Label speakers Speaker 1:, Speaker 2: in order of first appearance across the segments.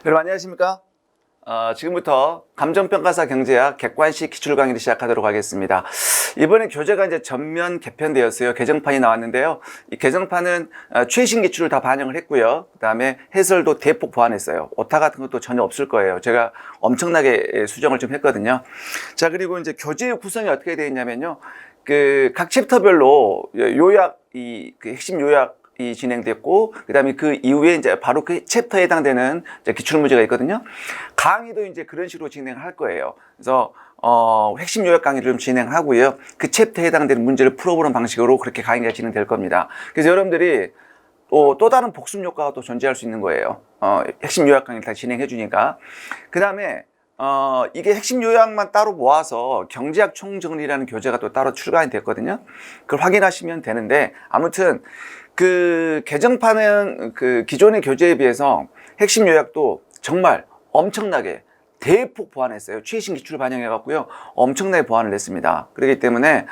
Speaker 1: 여러분 안녕하십니까? 지금부터 감정평가사 경제학 객관식 기출 강의를 시작하도록 하겠습니다. 이번에 교재가 이제 전면 개편되었어요. 개정판이 나왔는데요. 이 개정판은 최신 기출을 다 반영을 했고요. 그 다음에 해설도 대폭 보완했어요. 오타 같은 것도 전혀 없을 거예요. 제가 엄청나게 수정을 좀 했거든요. 자, 그리고 이제 교재의 구성이 어떻게 되어 있냐면요. 각 챕터별로 핵심 요약이 진행됐고, 그 다음에 그 이후에 이제 바로 그 챕터에 해당되는 기출 문제가 있거든요. 강의도 이제 그런 식으로 진행할 거예요. 그래서, 핵심 요약 강의를 좀 진행하고요. 그 챕터에 해당되는 문제를 풀어보는 방식으로 그렇게 강의가 진행될 겁니다. 그래서 여러분들이 또 다른 복습 효과가 또 존재할 수 있는 거예요. 핵심 요약 강의를 다 진행해 주니까. 그 다음에, 이게 핵심 요약만 따로 모아서 경제학 총정리라는 교재가 또 따로 출간이 됐거든요. 그걸 확인하시면 되는데, 아무튼, 개정판은 기존의 교재에 비해서 핵심 요약도 정말 엄청나게 대폭 보완했어요. 최신 기출을 반영해갖고요. 엄청나게 보완을 했습니다. 그렇기 때문에,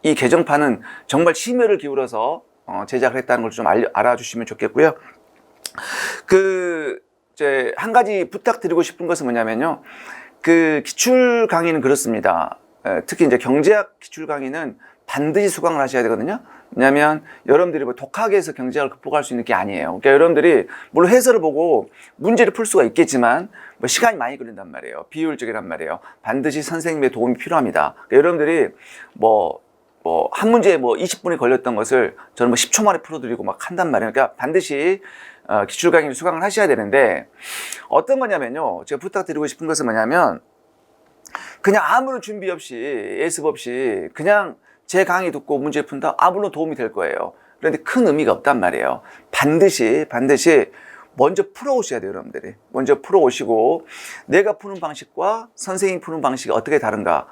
Speaker 1: 이 개정판은 정말 심혈을 기울여서 제작을 했다는 걸 좀 알아주시면 좋겠고요. 이제 한 가지 부탁드리고 싶은 것은 뭐냐면요. 기출 강의는 그렇습니다. 특히 이제 경제학 기출 강의는 반드시 수강을 하셔야 되거든요. 왜냐하면 여러분들이 뭐 독학에서 경제학을 극복할 수 있는 게 아니에요. 그러니까 여러분들이 물론 해설을 보고 문제를 풀 수가 있겠지만 뭐 시간이 많이 걸린단 말이에요. 비효율적이란 말이에요. 반드시 선생님의 도움이 필요합니다. 그러니까 여러분들이 한 문제에 20분이 걸렸던 것을 저는 10초 만에 풀어드리고 막 한단 말이에요. 그러니까 반드시 기출 강의를 수강을 하셔야 되는데 어떤 거냐면요. 제가 부탁드리고 싶은 것은 뭐냐면 그냥 아무런 준비 없이 예습 없이 그냥 제 강의 듣고 문제 푼다? 물론 도움이 될 거예요. 그런데 큰 의미가 없단 말이에요. 반드시 먼저 풀어오셔야 돼요, 여러분들이. 먼저 풀어오시고 내가 푸는 방식과 선생님이 푸는 방식이 어떻게 다른가.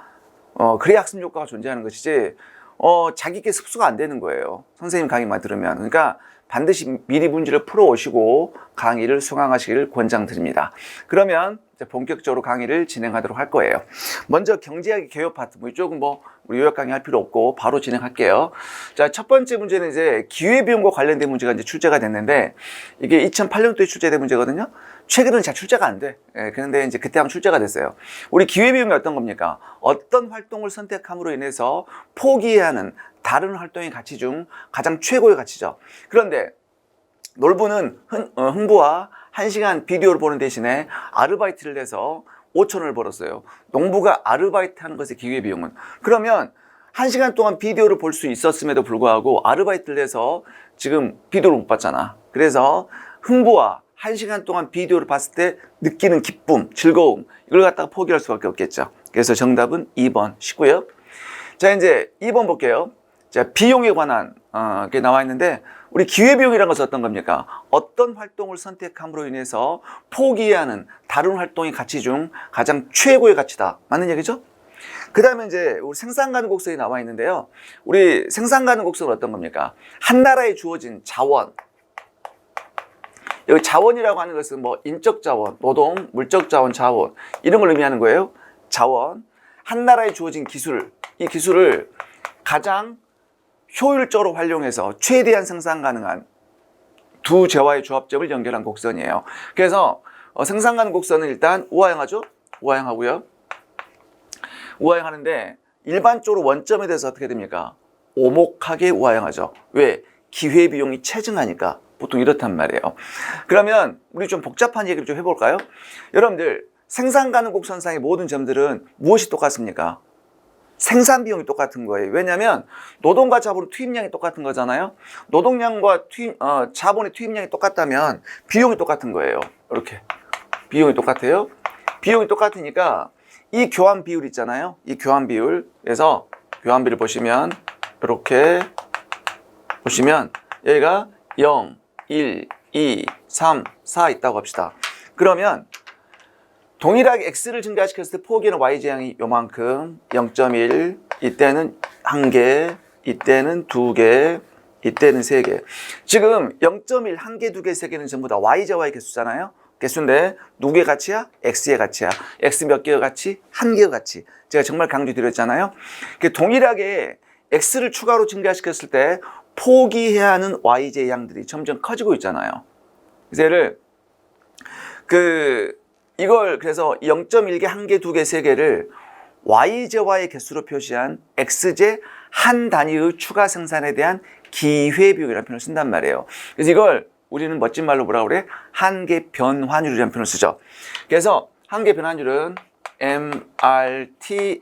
Speaker 1: 그래야 학습 효과가 존재하는 것이지 자기께 습수가 안 되는 거예요. 선생님 강의만 들으면. 그러니까 반드시 미리 문제를 풀어오시고 강의를 수강하시기를 권장드립니다. 그러면 이제 본격적으로 강의를 진행하도록 할 거예요. 먼저 경제학의 개요 파트, 이쪽은 우리 요약 강의 할 필요 없고 바로 진행할게요. 자, 첫 번째 문제는 이제 기회비용과 관련된 문제가 이제 출제가 됐는데 이게 2008년도에 출제된 문제거든요. 최근에는 잘 출제가 안 돼. 그런데 이제 그때 한번 출제가 됐어요. 우리 기회비용이 어떤 겁니까? 어떤 활동을 선택함으로 인해서 포기해야 하는 다른 활동의 가치 중 가장 최고의 가치죠. 그런데 놀부는 흥부와 1시간 비디오를 보는 대신에 아르바이트를 해서 5,000원을 벌었어요. 농부가 아르바이트 하는 것의 기회비용은. 그러면 1시간 동안 비디오를 볼 수 있었음에도 불구하고 아르바이트를 해서 지금 비디오를 못 봤잖아. 그래서 흥부와 1시간 동안 비디오를 봤을 때 느끼는 기쁨, 즐거움, 이걸 갖다가 포기할 수밖에 없겠죠. 그래서 정답은 2번 쉽고요. 자, 이제 2번 볼게요. 자, 비용에 관한 게 나와 있는데 우리 기회비용이라는 것은 어떤 겁니까? 어떤 활동을 선택함으로 인해서 포기해야 하는 다른 활동의 가치 중 가장 최고의 가치다. 맞는 얘기죠? 그 다음에 이제 우리 생산가능곡선이 나와 있는데요. 우리 생산가능곡선은 어떤 겁니까? 한 나라에 주어진 자원. 여기 자원이라고 하는 것은 인적 자원, 노동, 물적 자원, 자원 이런 걸 의미하는 거예요. 자원. 한 나라에 주어진 기술. 이 기술을 가장 효율적으로 활용해서 최대한 생산 가능한 두 재화의 조합점을 연결한 곡선이에요. 그래서 생산 가능 곡선은 일단 우하향하죠. 우하향하고요. 우하향하는데 일반적으로 원점에 대해서 어떻게 됩니까? 오목하게 우하향하죠. 왜? 기회비용이 체증하니까 보통 이렇단 말이에요. 그러면 우리 좀 복잡한 얘기를 좀 해볼까요? 여러분들 생산 가능 곡선상의 모든 점들은 무엇이 똑같습니까? 생산 비용이 똑같은 거예요. 왜냐하면 노동과 자본의 투입량이 똑같은 거잖아요. 노동량과 자본의 투입량이 똑같다면 비용이 똑같은 거예요. 이렇게 비용이 똑같아요. 비용이 똑같으니까 이 교환 비율 있잖아요. 이 교환 비율. 그래서 교환 비율을 보시면 이렇게 보시면 여기가 0, 1, 2, 3, 4 있다고 합시다. 그러면 동일하게 X를 증가시켰을 때 포기하는 Y제한이 요만큼 0.1 이때는 1개 이때는 2개 이때는 3개 지금 0.1 1개 2개 3개는 전부 다 Y제와의 개수잖아요. 개수인데 누구의 가치야? X의 가치야. X 몇 개의 가치? 1개의 가치. 제가 정말 강조드렸잖아요. 동일하게 X를 추가로 증가시켰을 때 포기해야 하는 Y제 양들이 점점 커지고 있잖아요. 그래서 얘를 이걸 그래서 0.1개, 1개, 2개, 3개를 y제와의 개수로 표시한 x제 한 단위의 추가 생산에 대한 기회비용이라는 표현을 쓴단 말이에요. 그래서 이걸 우리는 멋진 말로 뭐라고 그래? 한계 변환율이라는 표현을 쓰죠. 그래서 한계 변환율은 MRTXY야.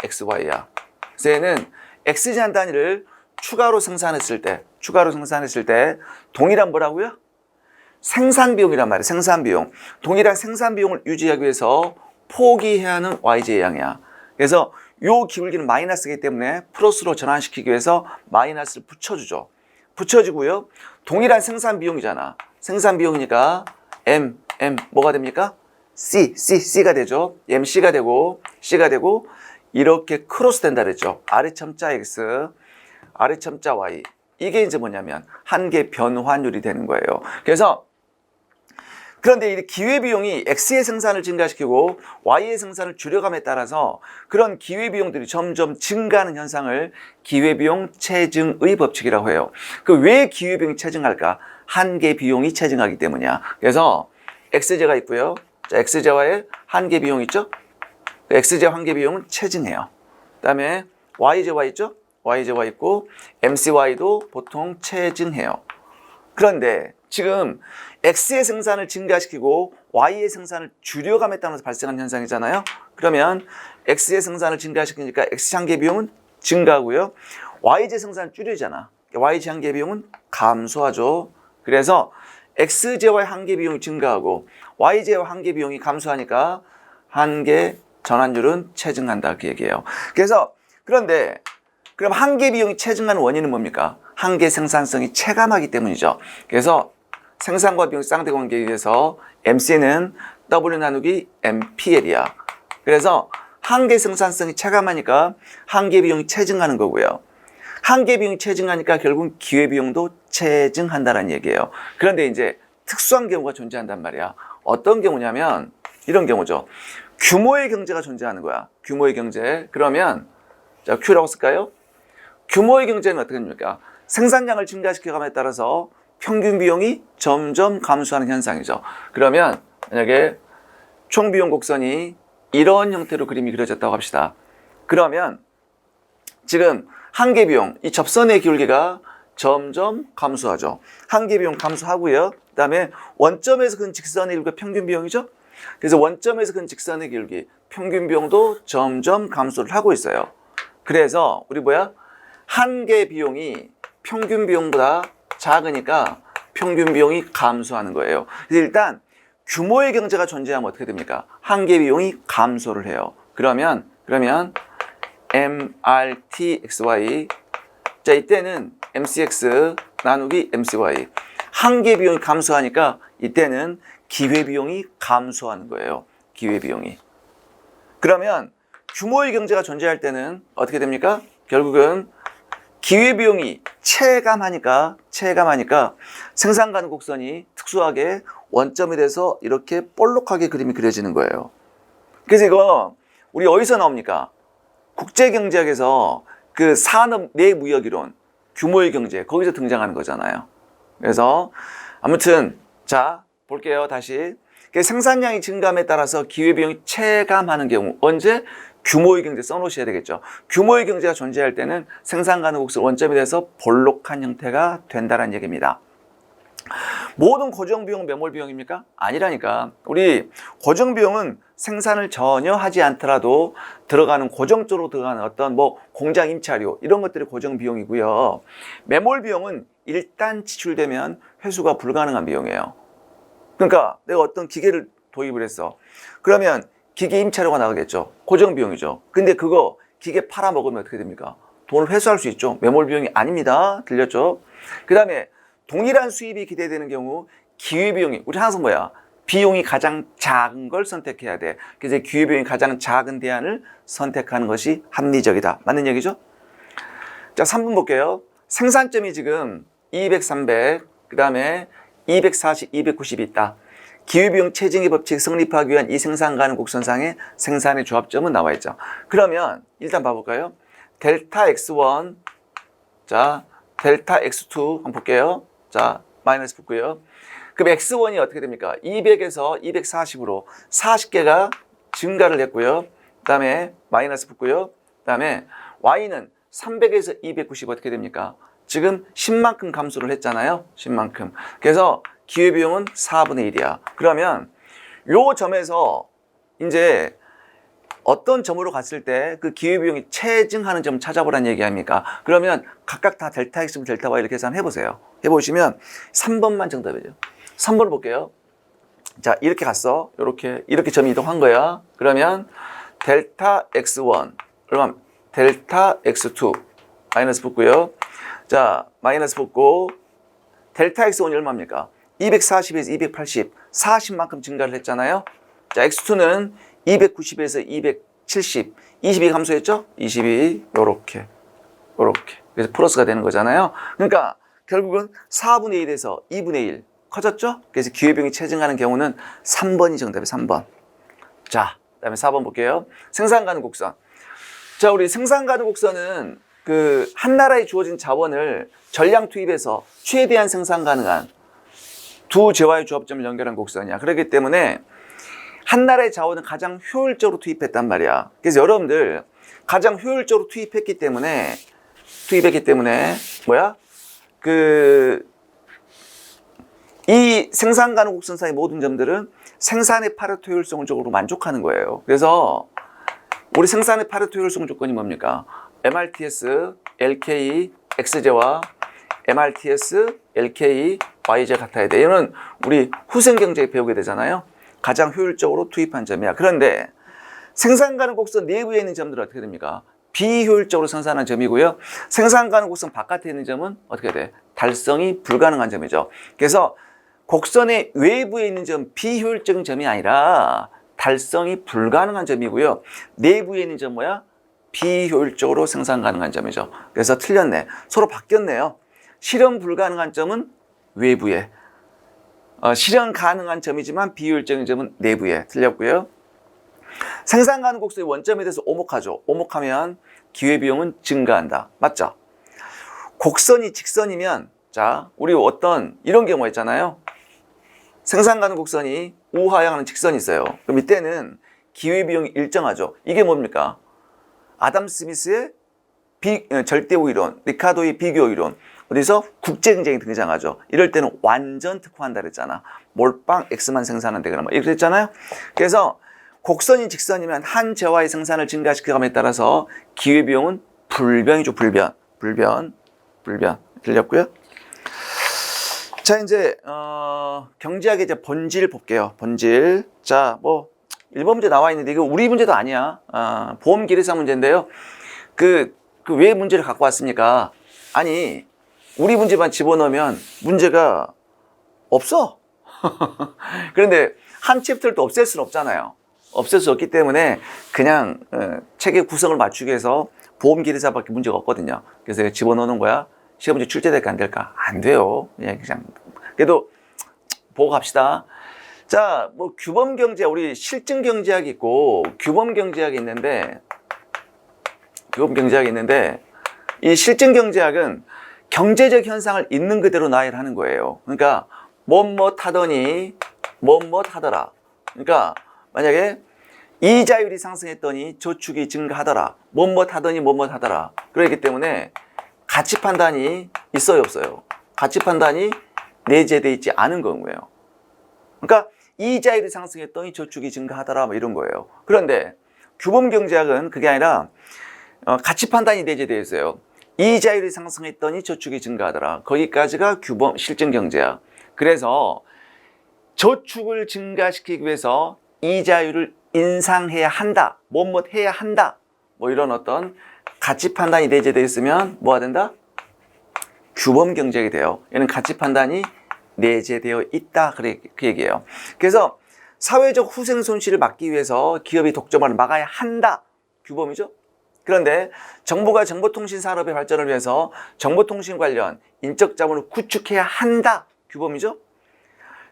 Speaker 1: 그래서 얘는 x제 한 단위를 추가로 생산했을 때 동일한 뭐라고요? 생산비용이란 말이에요. 생산비용. 동일한 생산비용을 유지하기 위해서 포기해야 하는 y제의 양이야. 그래서 요 기울기는 마이너스이기 때문에 플러스로 전환시키기 위해서 마이너스를 붙여주죠. 붙여주고요. 동일한 생산비용이잖아. 생산비용이니까 M 뭐가 됩니까? C가 되죠. MC가 되고 C가 되고 이렇게 크로스 된다 그랬죠. 아래첨자 X, 아래첨자 Y. 이게 이제 뭐냐면 한계 변환율이 되는 거예요. 그런데 이 기회비용이 X의 생산을 증가시키고 Y의 생산을 줄여감에 따라서 그런 기회비용들이 점점 증가하는 현상을 기회비용 체증의 법칙이라고 해요. 왜 기회비용이 체증할까? 한계 비용이 체증하기 때문이야. 그래서 X제가 있고요. 자, X제와의 한계 비용 있죠? X제 한계 비용은 체증해요. 그 다음에 Y제와 있죠? Y제와 있고 MCY도 보통 체증해요. 그런데 지금 X의 생산을 증가시키고 Y의 생산을 줄여감에 따라서 발생하는 현상이잖아요. 그러면 X의 생산을 증가시키니까 X 한계 비용은 증가하고요. Y제 생산을 줄이잖아. Y제 한계 비용은 감소하죠. 그래서 X제와의 한계 비용이 증가하고 Y제와 한계 비용이 감소하니까 한계 전환율은 체증한다 그 얘기예요. 그런데 그럼 한계 비용이 체증하는 원인은 뭡니까? 한계 생산성이 체감하기 때문이죠. 그래서 생산과 비용 쌍대 관계에 의해서 MC는 W 나누기 MPL이야. 그래서 한계 생산성이 체감하니까 한계 비용이 체증하는 거고요. 한계 비용이 체증하니까 결국 기회 비용도 체증한다는 얘기예요. 그런데 이제 특수한 경우가 존재한단 말이야. 어떤 경우냐면 이런 경우죠. 규모의 경제가 존재하는 거야. 규모의 경제. 그러면 자, Q라고 쓸까요? 규모의 경제는 어떻게 됩니까? 생산량을 증가시켜감에 따라서 평균 비용이 점점 감소하는 현상이죠. 그러면 만약에 총 비용 곡선이 이런 형태로 그림이 그려졌다고 합시다. 그러면 지금 한계 비용, 이 접선의 기울기가 점점 감소하죠. 한계 비용 감소하고요. 그 다음에 원점에서 근 직선의 기울기가 평균 비용이죠. 그래서 원점에서 근 직선의 기울기, 평균 비용도 점점 감소를 하고 있어요. 그래서 우리 한계 비용이 평균 비용보다 작으니까 평균 비용이 감소하는 거예요. 그래서 일단 규모의 경제가 존재하면 어떻게 됩니까? 한계 비용이 감소를 해요. 그러면 MRTXY 자 이때는 MCX 나누기 MCY 한계 비용이 감소하니까 이때는 기회 비용이 감소하는 거예요. 기회 비용이. 그러면 규모의 경제가 존재할 때는 어떻게 됩니까? 결국은 기회비용이 체감하니까 생산 가능 곡선이 특수하게 원점이 돼서 이렇게 볼록하게 그림이 그려지는 거예요. 그래서 이거 우리 어디서 나옵니까? 국제경제학에서 그 산업 내무역이론, 규모의 경제 거기서 등장하는 거잖아요. 그래서 아무튼 자 볼게요. 다시 생산량이 증감에 따라서 기회비용이 체감하는 경우 언제? 규모의 경제 써놓으셔야 되겠죠. 규모의 경제가 존재할 때는 생산 가능 곡선 원점이 돼서 볼록한 형태가 된다는 얘기입니다. 모든 고정비용 매몰 비용입니까? 아니라니까. 우리 고정비용은 생산을 전혀 하지 않더라도 들어가는 고정적으로 들어가는 어떤 공장 임차료 이런 것들이 고정비용이고요. 매몰 비용은 일단 지출되면 회수가 불가능한 비용이에요. 그러니까 내가 어떤 기계를 도입을 했어. 그러면 기계 임차료가 나가겠죠. 고정비용이죠. 근데 그거 기계 팔아먹으면 어떻게 됩니까? 돈을 회수할 수 있죠. 매몰 비용이 아닙니다. 들렸죠? 그 다음에 동일한 수입이 기대되는 경우 기회비용이 우리 항상 비용이 가장 작은 걸 선택해야 돼. 그래서 기회비용이 가장 작은 대안을 선택하는 것이 합리적이다. 맞는 얘기죠? 자, 3번 볼게요. 생산점이 지금 200, 300, 그 다음에 240, 290이 있다. 기회비용 체증의 법칙 성립하기 위한 이 생산 가능 곡선상의 생산의 조합점은 나와 있죠. 그러면 일단 봐볼까요? 델타 X1, 자, 델타 X2 한번 볼게요. 자, 마이너스 붙고요. 그럼 X1이 어떻게 됩니까? 200에서 240으로 40개가 증가를 했고요. 그 다음에 마이너스 붙고요. 그 다음에 Y는 300에서 290 어떻게 됩니까? 지금 10만큼 감소를 했잖아요. 10만큼. 그래서 기회비용은 4분의 1이야. 그러면 요 점에서 이제 어떤 점으로 갔을 때 그 기회비용이 체증하는 점을 찾아보라는 얘기 아닙니까? 그러면 각각 다 델타 X, 델타 Y 이렇게 계산해 보세요. 해보시면 3번만 정답이죠. 3번을 볼게요. 자, 이렇게 갔어. 이렇게 점이 이동한 거야. 그러면 델타 X1, 얼마? 델타 X2, 마이너스 붙고요. 자, 마이너스 붙고, 델타 X1이 얼마입니까? 240에서 280, 40만큼 증가를 했잖아요. 자, X2는 290에서 270, 22 감소했죠? 22, 요렇게. 그래서 플러스가 되는 거잖아요. 그러니까 결국은 4분의 1에서 2분의 1 커졌죠? 그래서 기회비용이 체증하는 경우는 3번이 정답이에요. 3번. 자, 그 다음에 4번 볼게요. 생산 가능 곡선. 자, 우리 생산 가능 곡선은 그 한 나라에 주어진 자원을 전량 투입해서 최대한 생산 가능한 두 재화의 조합점을 연결한 곡선이야. 그렇기 때문에 한 나라의 자원은 가장 효율적으로 투입했단 말이야. 그래서 여러분들 가장 효율적으로 투입했기 때문에 이 생산 가능 곡선상의 모든 점들은 생산의 파레토 효율성을 적으로 만족하는 거예요. 그래서 우리 생산의 파레토 효율성 조건이 뭡니까? MRTS, LK, XJ와 MRTS, LK, YJ 같아야 돼. 이거는 우리 후생 경제에 배우게 되잖아요. 가장 효율적으로 투입한 점이야. 그런데 생산 가능 곡선 내부에 있는 점들은 어떻게 됩니까? 비효율적으로 생산한 점이고요. 생산 가능 곡선 바깥에 있는 점은 어떻게 돼? 달성이 불가능한 점이죠. 그래서 곡선의 외부에 있는 점, 비효율적인 점이 아니라 달성이 불가능한 점이고요. 내부에 있는 점 뭐야? 비효율적으로 생산 가능한 점이죠. 그래서 틀렸네. 서로 바뀌었네요. 실현 불가능한 점은 외부에, 실현 가능한 점이지만 비효율적인 점은 내부에. 틀렸고요. 생산 가능 곡선의 원점에 대해서 오목하죠. 오목하면 기회비용은 증가한다. 맞죠? 곡선이 직선이면, 자, 우리 어떤 이런 경우가 있잖아요. 생산 가능 곡선이 우하향하는 직선이 있어요. 그럼 이때는 기회비용이 일정하죠. 이게 뭡니까? 아담 스미스의 절대우 이론, 리카도의 비교 이론, 어디서 국제경쟁이 등장하죠. 이럴 때는 완전 특화한다 그랬잖아. 몰빵 X만 생산한다 그러면 이렇게 됐잖아요. 그래서 곡선이 직선이면 한 재화의 생산을 증가시켜감에 따라서 기회비용은 불변이죠. 불변. 들렸고요. 자, 이제 경제학의 이제 본질 볼게요. 본질. 자, 뭐 1번 문제 나와 있는데 이거 우리 문제도 아니야. 보험 기리사 문제인데요. 왜 문제를 갖고 왔습니까? 아니, 우리 문제만 집어넣으면 문제가 없어. 그런데 한 챕터를 또 없앨 수는 없잖아요. 없앨 수 없기 때문에 그냥 책의 구성을 맞추기 위해서 보험 기리사밖에 문제가 없거든요. 그래서 집어넣는 거야. 시험 문제 출제될까 안 될까? 안 돼요. 그냥 그래도 보고 갑시다. 자, 뭐 규범 경제, 우리 실증 경제학이 있고 규범 경제학이 있는데 이 실증 경제학은 경제적 현상을 있는 그대로 나열을 하는 거예요. 그러니까 뭐뭐 하더니 뭐뭐 하더라. 그러니까 만약에 이자율이 상승했더니 저축이 증가하더라. 뭐뭐 하더니 뭐뭐 하더라. 그렇기 때문에 가치 판단이 있어요, 없어요? 가치 판단이 내재되어 있지 않은 거예요. 그러니까 이자율이 상승했더니 저축이 증가하더라, 뭐 이런 거예요. 그런데 규범 경제학은 그게 아니라 가치 판단이 내재되어 있어요. 이자율이 상승했더니 저축이 증가하더라. 거기까지가 규범 실증 경제학. 그래서 저축을 증가시키기 위해서 이자율을 인상해야 한다. 뭐뭐 해야 한다. 뭐 이런 어떤 가치 판단이 내재되어 있으면 뭐가 된다? 규범 경제학이 돼요. 얘는 가치 판단이 내재되어 있다. 그 얘기예요. 그래서 사회적 후생 손실을 막기 위해서 기업이 독점을 막아야 한다. 규범이죠. 그런데 정부가 정보통신 산업의 발전을 위해서 정보통신 관련 인적 자본을 구축해야 한다. 규범이죠.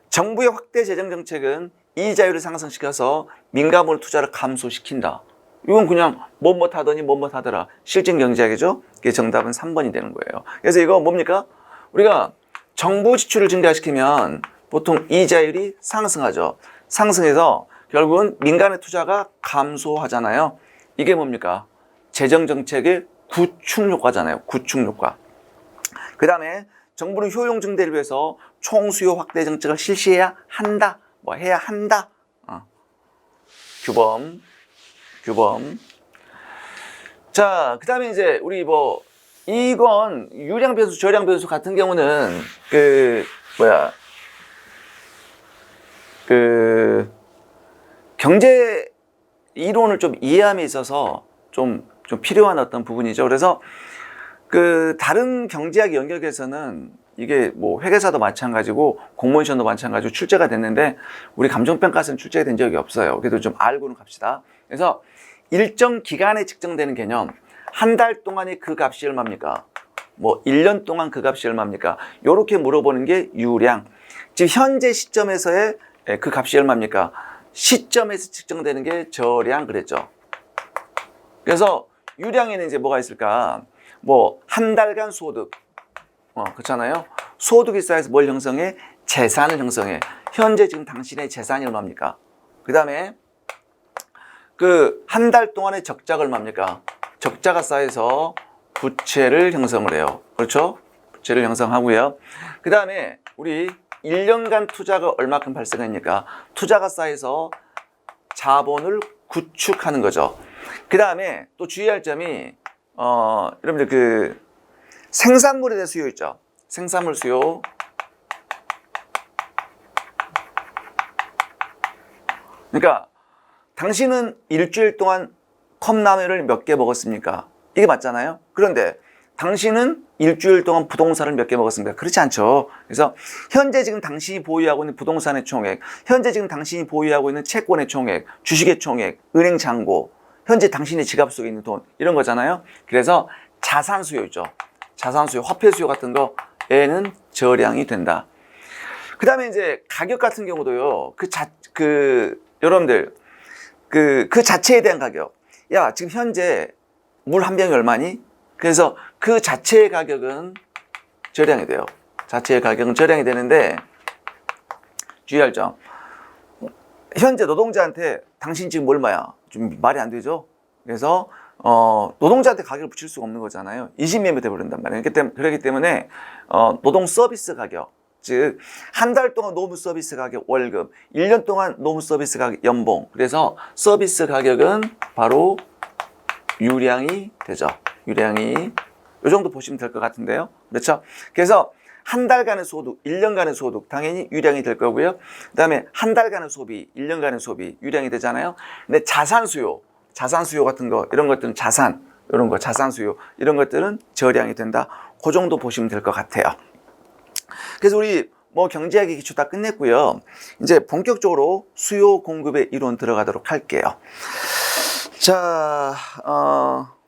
Speaker 1: 정부의 확대 재정 정책은 이자율을 상승시켜서 민간물 투자를 감소시킨다. 이건 그냥 뭐뭐 하더니 뭐뭐 하더라. 실증 경제학이죠. 그게 정답은 3번이 되는 거예요. 그래서 이거 뭡니까? 우리가 정부 지출을 증가시키면 보통 이자율이 상승하죠. 상승해서 결국은 민간의 투자가 감소하잖아요. 이게 뭡니까? 재정정책의 구축 효과잖아요. 구축 효과. 그 다음에 정부는 효용 증대를 위해서 총수요 확대 정책을 실시해야 한다. 뭐 해야 한다. 규범. 자, 그 다음에 이제 우리 뭐 이건 유량 변수, 저량 변수 같은 경우는 경제 이론을 좀 이해함에 있어서 좀 필요한 어떤 부분이죠. 그래서 다른 경제학 영역에서는 이게 뭐 회계사도 마찬가지고 공무원 시험도 마찬가지고 출제가 됐는데 우리 감정평가서는 출제가 된 적이 없어요. 그래도 좀 알고는 갑시다. 그래서 일정 기간에 측정되는 개념, 한 달 동안의 그 값이 얼마입니까? 뭐 1년 동안 그 값이 얼마입니까? 이렇게 물어보는 게 유량. 지금 현재 시점에서의 그 값이 얼마입니까? 시점에서 측정되는 게 저량 그랬죠. 그래서 유량에는 이제 뭐가 있을까? 뭐 한 달간 소득, 그렇잖아요. 소득이 쌓여서 뭘 형성해? 재산을 형성해. 현재 지금 당신의 재산이 얼마입니까? 그 다음에 한 달 동안의 적자가 얼마입니까? 적자가 쌓여서 부채를 형성을 해요. 그렇죠? 부채를 형성하고요. 그 다음에 우리 1년간 투자가 얼마큼 발생합니까? 투자가 쌓여서 자본을 구축하는 거죠. 그 다음에 또 주의할 점이 여러분들 생산물에 대한 수요 있죠. 생산물 수요. 그러니까 당신은 일주일 동안 컵라면을 몇 개 먹었습니까? 이게 맞잖아요. 그런데 당신은 일주일 동안 부동산을 몇 개 먹었습니까? 그렇지 않죠. 그래서 현재 지금 당신이 보유하고 있는 부동산의 총액, 현재 지금 당신이 보유하고 있는 채권의 총액, 주식의 총액, 은행 잔고, 현재 당신의 지갑 속에 있는 돈, 이런 거잖아요. 그래서 자산 수요 있죠. 자산 수요, 화폐 수요 같은 거에는 저량이 된다. 그 다음에 이제 가격 같은 경우도요. 여러분들 그 자체에 대한 가격. 야, 지금 현재 물 한 병이 얼마니? 그래서 그 자체의 가격은 저량이 돼요. 자체의 가격은 저량이 되는데 주의할 점. 현재 노동자한테 당신 지금 얼마야? 좀 말이 안 되죠? 그래서 노동자한테 가격을 붙일 수가 없는 거잖아요. 이심매매 돼버린단 말이에요. 그렇기 때문에 노동 서비스 가격, 즉 한 달 동안 노무 서비스 가격 월급, 1년 동안 노무 서비스 가격 연봉. 그래서 서비스 가격은 바로 유량이 되죠. 유량이 이 정도 보시면 될 것 같은데요. 그렇죠? 그래서 한 달간의 소득, 1년간의 소득 당연히 유량이 될 거고요. 그 다음에 한 달간의 소비, 1년간의 소비 유량이 되잖아요. 근데 자산 수요 같은 거, 이런 것들은 이런 거 자산 수요 이런 것들은 저량이 된다. 그 정도 보시면 될 것 같아요. 그래서 우리 뭐 경제학의 기초 다 끝냈고요. 이제 본격적으로 수요 공급의 이론 들어가도록 할게요. 자,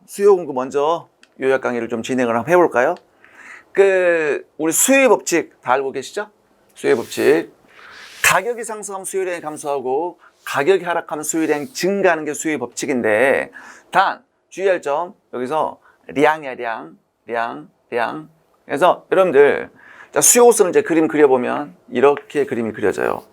Speaker 1: 수요 공급 먼저 요약 강의를 좀 진행을 한번 해볼까요? 우리 수요의 법칙 다 알고 계시죠? 수요의 법칙. 가격이 상승하면 수요량이 감소하고 가격이 하락하면 수요량이 증가하는 게 수요의 법칙인데, 단 주의할 점, 여기서 량이야, 량. 그래서 여러분들 자, 수요선을 이제 그림 그려보면 이렇게 그림이 그려져요.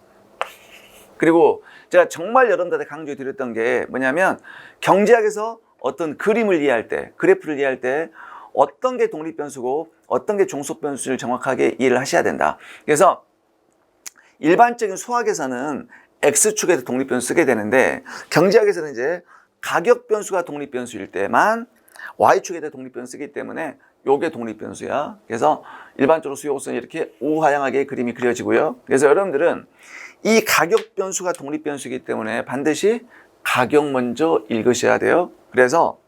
Speaker 1: 그리고 제가 정말 여러분들한테 강조해 드렸던 게 뭐냐면, 경제학에서 어떤 그림을 이해할 때, 그래프를 이해할 때 어떤 게 독립변수고 어떤 게 종속변수를 정확하게 이해를 하셔야 된다. 그래서 일반적인 수학에서는 X축에서 독립변수 쓰게 되는데, 경제학에서는 이제 가격변수가 독립변수일 때만 Y축에다 독립변수 쓰기 때문에 요게 독립변수야. 그래서 일반적으로 수요선이 이렇게 우하향하게 그림이 그려지고요. 그래서 여러분들은 이 가격변수가 독립변수이기 때문에 반드시 가격 먼저 읽으셔야 돼요. 그래서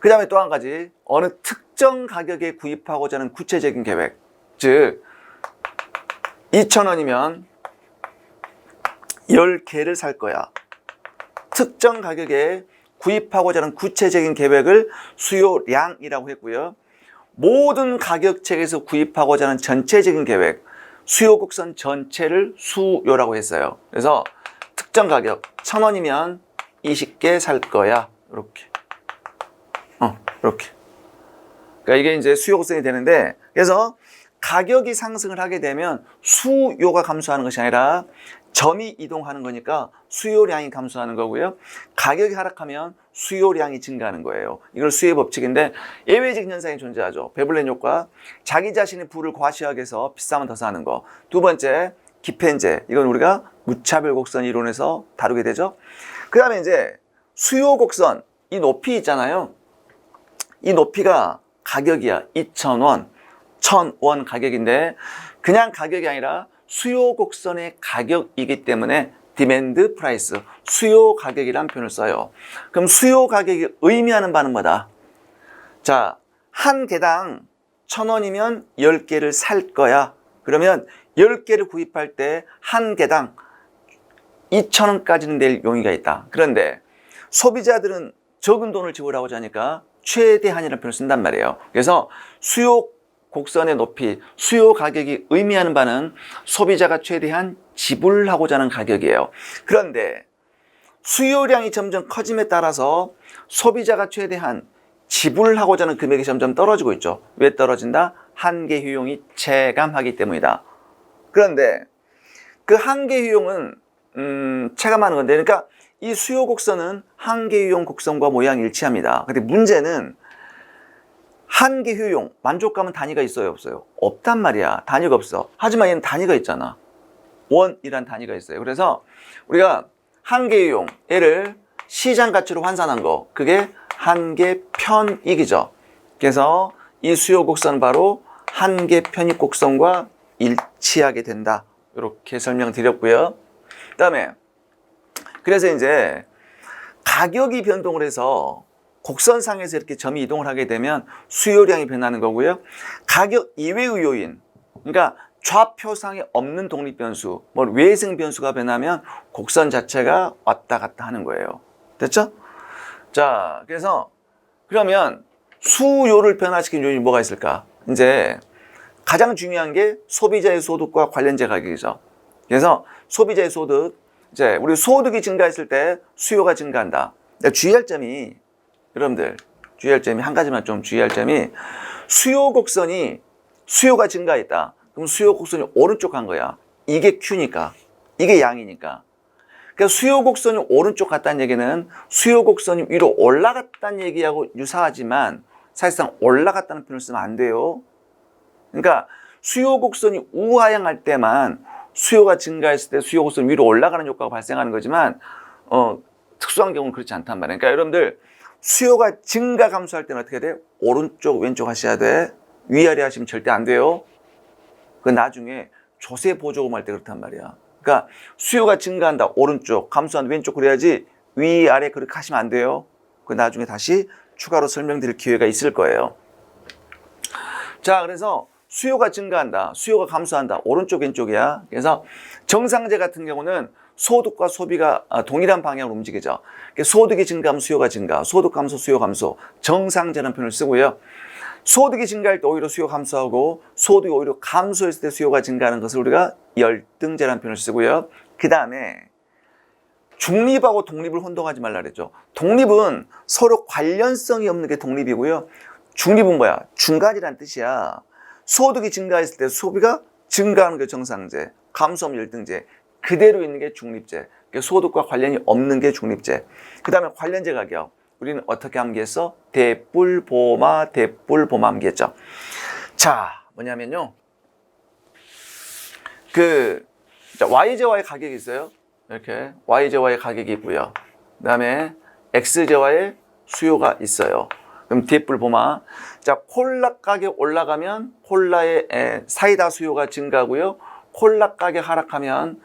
Speaker 1: 그 다음에 또 한 가지, 어느 특정 가격에 구입하고자 하는 구체적인 계획. 즉 2,000원이면 10개를 살 거야. 특정 가격에 구입하고자 하는 구체적인 계획을 수요량이라고 했고요. 모든 가격책에서 구입하고자 하는 전체적인 계획, 수요 곡선 전체를 수요라고 했어요. 그래서 특정 가격 1,000원이면 20개 살 거야. 이렇게. 이렇게. 그러니까 이게 이제 수요 곡선이 되는데, 그래서 가격이 상승을 하게 되면 수요가 감소하는 것이 아니라 점이 이동하는 거니까 수요량이 감소하는 거고요. 가격이 하락하면 수요량이 증가하는 거예요. 이걸 수요의 법칙인데 예외적인 현상이 존재하죠. 베블렌 효과, 자기 자신의 부를 과시하기 위해서 비싸면 더 사는 거. 두 번째, 기펜제. 이건 우리가 무차별 곡선 이론에서 다루게 되죠. 그 다음에 이제 수요 곡선, 이 높이 있잖아요. 이 높이가 가격이야. 2,000원, 1,000원 가격인데 그냥 가격이 아니라 수요 곡선의 가격이기 때문에 디맨드 프라이스, 수요 가격이란 표현을 써요. 그럼 수요 가격이 의미하는 바는 뭐다? 자, 한 개당 1,000원이면 10개를 살 거야. 그러면 10개를 구입할 때 한 개당 2,000원까지는 낼 용의가 있다. 그런데 소비자들은 적은 돈을 지불하고자 하니까 최대한이라는 표현을 쓴단 말이에요. 그래서 수요 곡선의 높이, 수요 가격이 의미하는 바는 소비자가 최대한 지불하고자 하는 가격이에요. 그런데 수요량이 점점 커짐에 따라서 소비자가 최대한 지불하고자 하는 금액이 점점 떨어지고 있죠. 왜 떨어진다? 한계 효용이 체감하기 때문이다. 그런데 그 한계 효용은 체감하는 건데, 그러니까 이 수요 곡선은 한계 효용 곡선과 모양이 일치합니다. 근데 문제는 한계 효용, 만족감은 단위가 있어요, 없어요? 없단 말이야. 단위가 없어. 하지만 얘는 단위가 있잖아. 원이란 단위가 있어요. 그래서 우리가 한계 효용, 얘를 시장 가치로 환산한 거, 그게 한계 편익이죠. 그래서 이 수요 곡선은 바로 한계 편익 곡선과 일치하게 된다. 이렇게 설명드렸고요. 그 다음에 그래서 이제 가격이 변동을 해서 곡선상에서 이렇게 점이 이동을 하게 되면 수요량이 변하는 거고요. 가격 이외의 요인, 그러니까 좌표상에 없는 독립변수, 뭐 외생 변수가 변하면 곡선 자체가 왔다 갔다 하는 거예요. 됐죠? 자, 그래서 그러면 수요를 변화시킨 요인이 뭐가 있을까? 이제 가장 중요한 게 소비자의 소득과 관련제 가격이죠. 그래서 소비자의 소득, 이제 우리 소득이 증가했을 때 수요가 증가한다. 주의할 점이, 여러분들 주의할 점이 한 가지만 좀 주의할 점이, 수요 곡선이 수요가 증가했다. 그럼 수요 곡선이 오른쪽 간 거야. 이게 Q니까, 이게 양이니까. 그러니까 수요 곡선이 오른쪽 갔다는 얘기는 수요 곡선이 위로 올라갔다는 얘기하고 유사하지만 사실상 올라갔다는 표현을 쓰면 안 돼요. 그러니까 수요 곡선이 우하향할 때만 수요가 증가했을 때 수요 곡선 위로 올라가는 효과가 발생하는 거지만 특수한 경우는 그렇지 않단 말이에요. 그러니까 여러분들 수요가 증가 감소할 때는 어떻게 돼? 오른쪽 왼쪽 하셔야 돼. 위아래 하시면 절대 안 돼요. 그 나중에 조세 보조금 할 때 그렇단 말이야. 그러니까 수요가 증가한다 오른쪽, 감소한다 왼쪽 그래야지 위아래 그렇게 하시면 안 돼요. 그 나중에 다시 추가로 설명드릴 기회가 있을 거예요. 자, 그래서 수요가 증가한다, 수요가 감소한다, 오른쪽 왼쪽이야. 그래서 정상제 같은 경우는 소득과 소비가 동일한 방향으로 움직이죠. 소득이 증가하면 수요가 증가, 소득 감소, 수요 감소, 정상제라는 표현을 쓰고요. 소득이 증가할 때 오히려 수요가 감소하고 소득이 오히려 감소했을 때 수요가 증가하는 것을 우리가 열등제라는 표현을 쓰고요. 그 다음에 중립하고 독립을 혼동하지 말라 그랬죠. 독립은 서로 관련성이 없는 게 독립이고요. 중립은 뭐야? 중간이란 뜻이야. 소득이 증가했을 때 소비가 증가하는 게 정상제, 감소하면 열등제, 그대로 있는 게 중립제. 소득과 관련이 없는 게 중립제. 그 다음에 관련제 가격. 우리는 어떻게 암기했어? 대뿔보마, 대뿔보마 암기했죠. 자, 뭐냐면요. Y제와의 가격이 있어요. 이렇게 Y제와의 가격이 있고요. 그 다음에 X제와의 수요가 있어요. 그럼 대뿔보마. 자, 콜라 가격 올라가면 콜라의 사이다 수요가 증가하고요. 콜라 가격 하락하면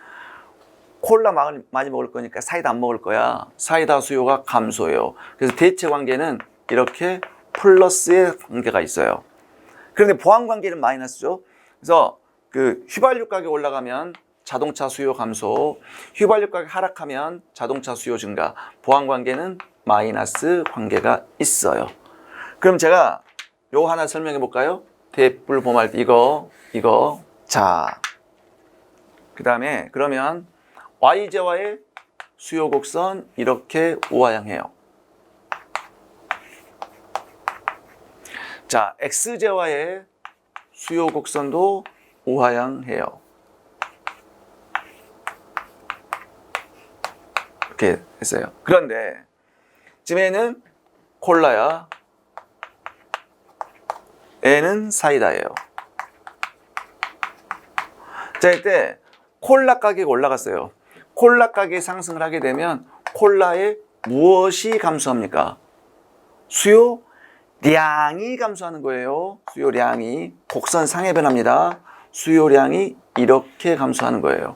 Speaker 1: 콜라 많이 먹을 거니까 사이다 안 먹을 거야. 사이다 수요가 감소해요. 그래서 대체 관계는 이렇게 플러스의 관계가 있어요. 그런데 보완 관계는 마이너스죠. 그래서 휘발유 가격 올라가면 자동차 수요 감소, 휘발유 가격 하락하면 자동차 수요 증가, 보완 관계는 마이너스 관계가 있어요. 그럼 제가 요거 하나 설명해 볼까요? 대뿔보마 이거. 자, 그 다음에 그러면 Y제와의 수요 곡선 이렇게 우하향해요. 자, X제와의 수요 곡선도 우하향해요. 이렇게 했어요. 그런데 지금 A는 콜라야, N은 사이다예요. 자, 이때 콜라 가격이 올라갔어요. 콜라 가격이 상승을 하게 되면 콜라의 무엇이 감소합니까? 수요량이 감소하는 거예요. 수요량이 곡선상의 변화입니다. 수요량이 이렇게 감소하는 거예요.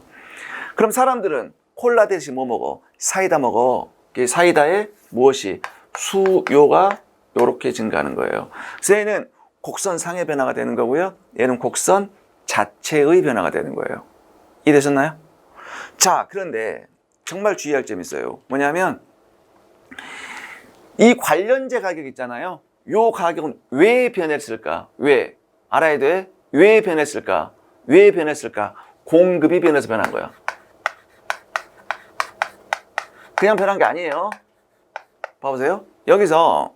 Speaker 1: 그럼 사람들은 콜라 대신 뭐 먹어? 사이다 먹어. 사이다의 무엇이? 수요가 이렇게 증가하는 거예요. 그래서 얘는 곡선상의 변화가 되는 거고요. 얘는 곡선 자체의 변화가 되는 거예요. 이해되셨나요? 자, 그런데 정말 주의할 점이 있어요. 뭐냐면 이 관련제 가격 있잖아요. 이 가격은 왜 변했을까? 왜? 알아야 돼. 왜 변했을까? 왜 변했을까? 공급이 변해서 변한 거야. 그냥 변한 게 아니에요. 봐보세요. 여기서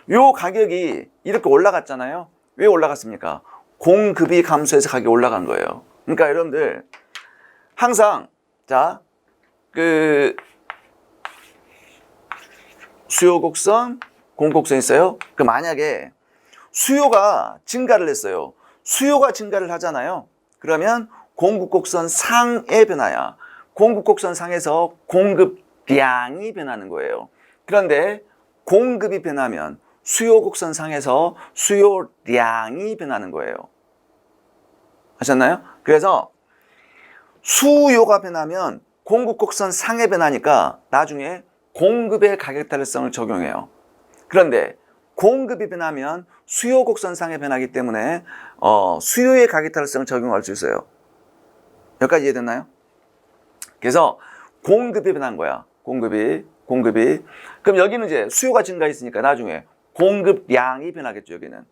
Speaker 1: 이 가격이 이렇게 올라갔잖아요. 왜 올라갔습니까? 공급이 감소해서 가격이 올라간 거예요. 그러니까 여러분들 항상 자, 수요 곡선, 공곡선 있어요. 그 만약에 수요가 증가를 했어요. 수요가 증가를 하잖아요. 그러면 공급곡선 상의 변화야. 공급곡선 상에서 공급량이 변하는 거예요. 그런데 공급이 변하면 수요 곡선 상에서 수요량이 변하는 거예요. 아셨나요? 그래서 수요가 변하면 공급 곡선 상의 변하니까 나중에 공급의 가격 탄력성을 적용해요. 그런데 공급이 변하면 수요 곡선 상의 변하기 때문에 수요의 가격 탄력성을 적용할 수 있어요. 여기까지 이해됐나요? 그래서 공급이 변한 거야. 공급이. 그럼 여기는 이제 수요가 증가했으니까 나중에 공급량이 변하겠죠, 여기는.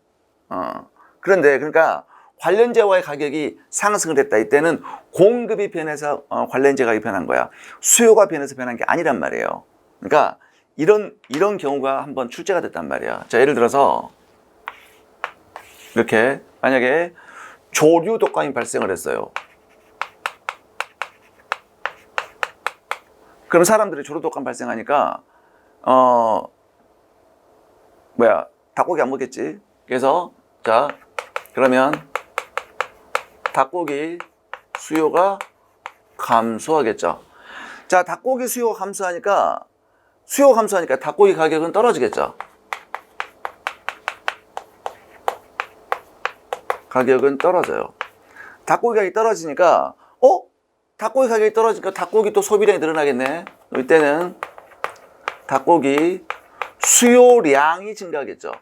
Speaker 1: 그런데 그러니까 관련제와의 가격이 상승을 했다. 이때는 공급이 변해서 관련제 가격이 변한 거야. 수요가 변해서 변한 게 아니란 말이에요. 그러니까 이런 경우가 한번 출제가 됐단 말이야. 자, 예를 들어서 이렇게 만약에 조류 독감이 발생을 했어요. 그럼 사람들이 조류 독감 발생하니까 닭고기 안 먹겠지. 그래서 자, 그러면 닭고기 수요가 감소하겠죠. 자, 닭고기 수요가 감소하니까 닭고기 가격은 떨어지겠죠. 가격은 떨어져요. 닭고기 가격이 떨어지니까 닭고기 가격이 떨어지니까 닭고기 또 소비량이 늘어나겠네. 이때는 닭고기 수요량이 증가하겠죠.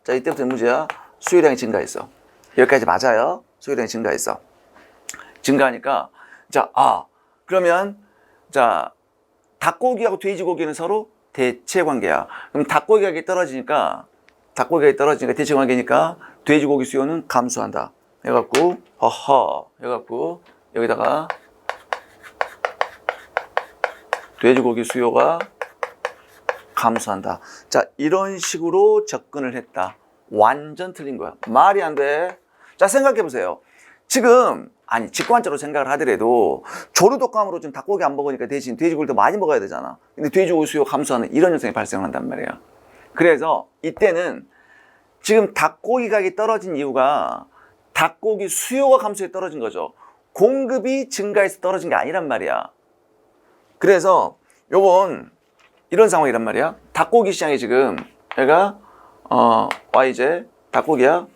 Speaker 1: 자, 이때부터 문제야. 수요량이 증가했어. 여기까지 맞아요. 수요량이 증가했어. 증가하니까 그러면 닭고기하고 돼지고기는 서로 대체 관계야. 그럼 닭고기 가격이 떨어지니까 대체 관계니까 돼지고기 수요는 감소한다. 해갖고 여기다가 돼지고기 수요가 감소한다. 자, 이런 식으로 접근을 했다. 완전 틀린 거야. 말이 안 돼. 자, 생각해 보세요. 지금 직관적으로 생각을 하더라도 조류 독감으로 지금 닭고기 안 먹으니까 대신 돼지고기를 더 많이 먹어야 되잖아. 근데 돼지고기 수요 감소하는 이런 현상이 발생한단 말이야. 그래서 이때는 지금 닭고기 가격이 떨어진 이유가 닭고기 수요가 감소해 떨어진 거죠. 공급이 증가해서 떨어진 게 아니란 말이야. 그래서 요건 이런 상황이란 말이야. 닭고기 시장이 지금 얘가 YJ 닭고기야.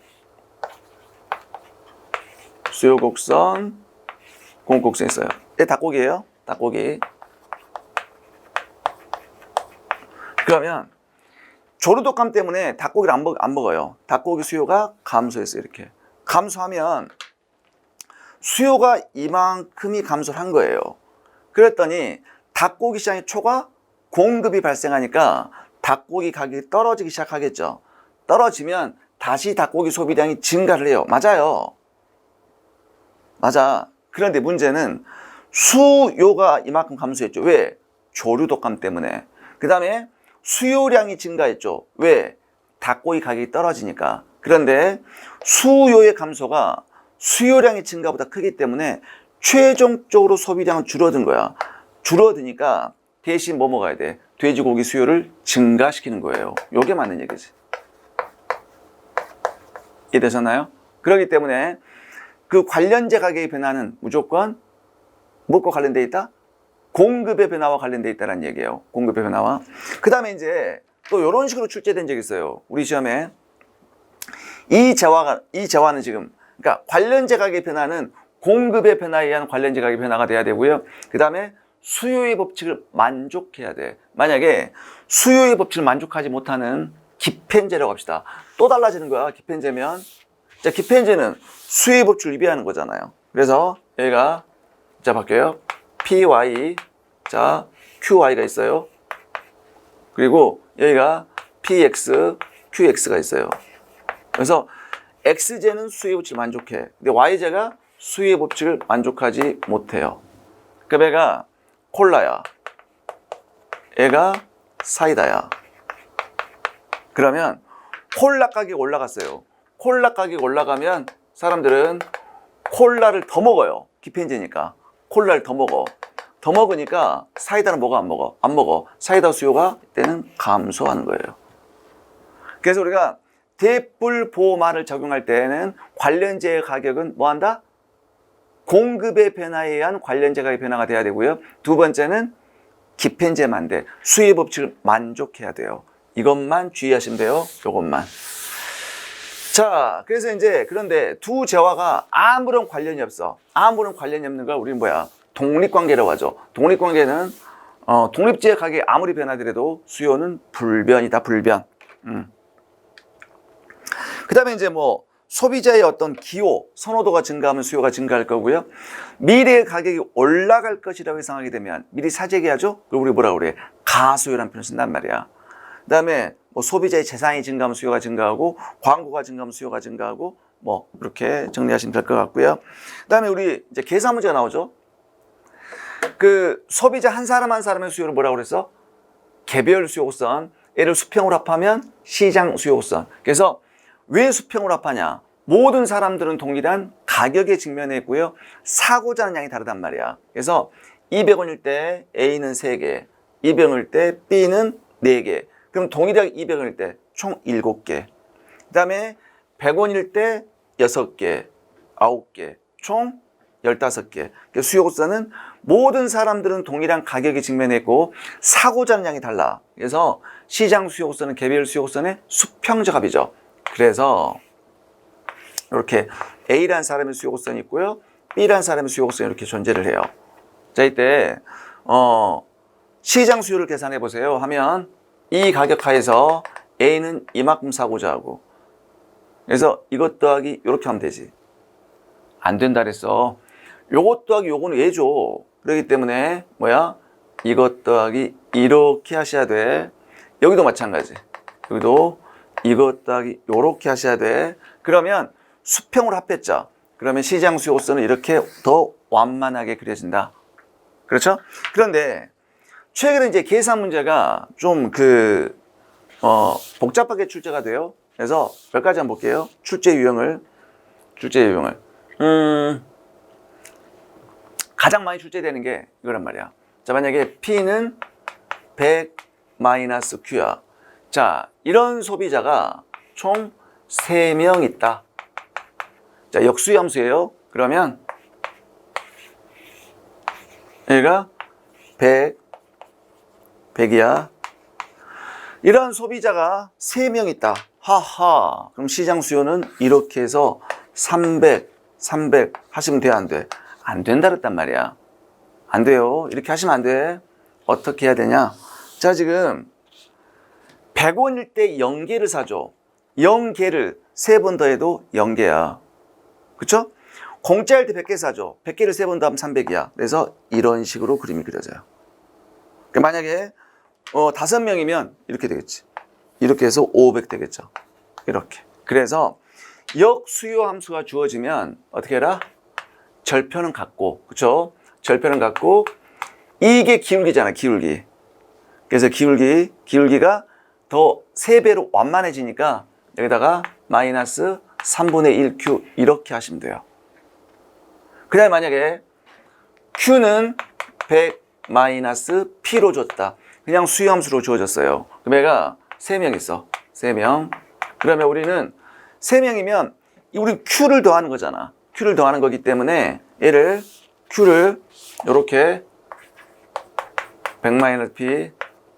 Speaker 1: 수요 곡선, 공급 곡선 있어요. 얘 닭고기예요. 닭고기. 그러면 조류 독감 때문에 닭고기를 안 먹어요. 닭고기 수요가 감소했어요. 이렇게 감소하면 수요가 이만큼이 감소를 한 거예요. 그랬더니 닭고기 시장의 초과 공급이 발생하니까 닭고기 가격이 떨어지기 시작하겠죠. 떨어지면 다시 닭고기 소비량이 증가를 해요. 맞아요. 맞아. 그런데 문제는 수요가 이만큼 감소했죠. 왜? 조류 독감 때문에. 그 다음에 수요량이 증가했죠. 왜? 닭고기 가격이 떨어지니까. 그런데 수요의 감소가 수요량의 증가보다 크기 때문에 최종적으로 소비량은 줄어든 거야. 줄어드니까 대신 뭐 먹어야 돼? 돼지고기 수요를 증가시키는 거예요. 이게 맞는 얘기지. 이해되셨나요? 그렇기 때문에 그 관련제 가격의 변화는 무조건 뭐과 관련돼 있다? 공급의 변화와 관련돼 있다는 얘기예요. 공급의 변화와. 그 다음에 이제 또 이런 식으로 출제된 적이 있어요. 우리 시험에. 이 재화는 지금, 그러니까 관련제 가격의 변화는 공급의 변화에 의한 관련제 가격의 변화가 돼야 되고요. 그 다음에 수요의 법칙을 만족해야 돼. 만약에 수요의 법칙을 만족하지 못하는 기펜제라고 합시다. 또 달라지는 거야, 기펜제면. 자, 기펜제는 수요의 법칙을 위배하는 거잖아요. 그래서 여기가, 자, 바뀌어요. PY, 자, QY가 있어요. 그리고 여기가 PX, QX가 있어요. 그래서 X제는 수요의 법칙을 만족해. 근데 Y제가 수요의 법칙을 만족하지 못해요. 그럼 얘가 콜라야. 얘가 사이다야. 그러면 콜라 가격이 올라갔어요. 콜라 가격이 올라가면 사람들은 콜라를 더 먹어요. 기펜제니까. 콜라를 더 먹어. 더 먹으니까 사이다는 뭐가 안 먹어? 안 먹어. 사이다 수요가 이때는 감소하는 거예요. 그래서 우리가 대뿔보말을 적용할 때는 관련제의 가격은 뭐 한다? 공급의 변화에 의한 관련제 가격의 변화가 돼야 되고요. 두 번째는 기펜제만 돼. 수요의 법칙을 만족해야 돼요. 이것만 주의하시면 돼요. 이것만. 자, 그래서 이제 그런데 두 재화가 아무런 관련이 없어. 아무런 관련이 없는 걸 우리는 뭐야? 독립관계라고 하죠. 독립관계는 독립제의 가격이 아무리 변하더라도 수요는 불변이다. 불변. 그 다음에 이제 뭐 소비자의 어떤 기호, 선호도가 증가하면 수요가 증가할 거고요. 미래의 가격이 올라갈 것이라고 예상하게 되면 미리 사재기하죠. 그리고 우리 뭐라고 그래? 가수요라는 표현을 쓴단 말이야. 그 다음에 뭐 소비자의 재산이 증가하면 수요가 증가하고, 광고가 증가하면 수요가 증가하고, 뭐 이렇게 정리하시면 될 것 같고요. 그 다음에 우리 이제 계산 문제가 나오죠. 그 소비자 한 사람 한 사람의 수요를 뭐라고 그랬어? 개별 수요선. 얘를 수평으로 합하면 시장 수요선. 그래서 왜 수평으로 합하냐? 모든 사람들은 동일한 가격에 직면해 있고요. 사고자 하는 양이 다르단 말이야. 그래서 200원일 때 A는 3개, 200원일 때 B는 4개. 그럼 동일하게 200원일 때 총 7개. 그 다음에 100원일 때 6개, 9개, 총 15개. 수요고사는 모든 사람들은 동일한 가격에 직면해 있고 사고자 하는 양이 달라. 그래서 시장 수요고사는 개별 수요고사의 수평적합이죠. 그래서 이렇게 A라는 사람의 수요고선이 있고요. B라는 사람의 수요고선이 이렇게 존재를 해요. 자, 이때 시장 수요를 계산해 보세요 하면 이 가격 하에서 A는 이만큼 사고자 하고, 그래서 이것 더하기 이렇게 하면 되지. 안 된다 그랬어. 요것 더하기 요거는 왜 줘? 그렇기 때문에 뭐야? 이것 더하기 이렇게 하셔야 돼. 여기도 마찬가지. 여기도 이것 더하기 요렇게 하셔야 돼. 그러면 수평으로 합했죠. 그러면 시장 수요선은 이렇게 더 완만하게 그려진다. 그렇죠? 그런데 최근에 이제 계산 문제가 좀 복잡하게 출제가 돼요. 그래서 몇 가지 한번 볼게요. 출제 유형을. 가장 많이 출제되는 게 이거란 말이야. 자, 만약에 P는 100 마이너스 Q야. 자, 이런 소비자가 총 3명 있다. 자, 역수함수예요. 그러면 얘가 100이야. 이런 소비자가 3명 있다. 하하. 그럼 시장 수요는 이렇게 해서 300 하시면 돼, 안 돼? 안 된다 그랬단 말이야. 안 돼요. 이렇게 하시면 안 돼. 어떻게 해야 되냐? 자, 지금 100원일 때 0개를 사줘. 0개를 3번 더해도 0개야. 그쵸? 공짜일 때 100개 사줘. 100개를 3번 더하면 300이야. 그래서 이런 식으로 그림이 그려져요. 그러니까 만약에 5명이면 이렇게 되겠지. 이렇게 해서 500 되겠죠. 이렇게. 그래서 역수요 함수가 주어지면 어떻게 해라? 절편은 같고, 그쵸? 절편은 같고, 이게 기울기잖아, 기울기. 그래서 기울기가 더 3배로 완만해지니까 여기다가 마이너스 3분의 1Q 이렇게 하시면 돼요. 그 다음에 만약에 Q는 100 마이너스 P로 줬다. 그냥 수용함수로 주어졌어요. 그럼 얘가 3명 있어. 3명. 그러면 우리는 3명이면 우리 Q를 더하는 거잖아. Q를 더하는 거기 때문에 얘를 Q를 이렇게 100 마이너스 P,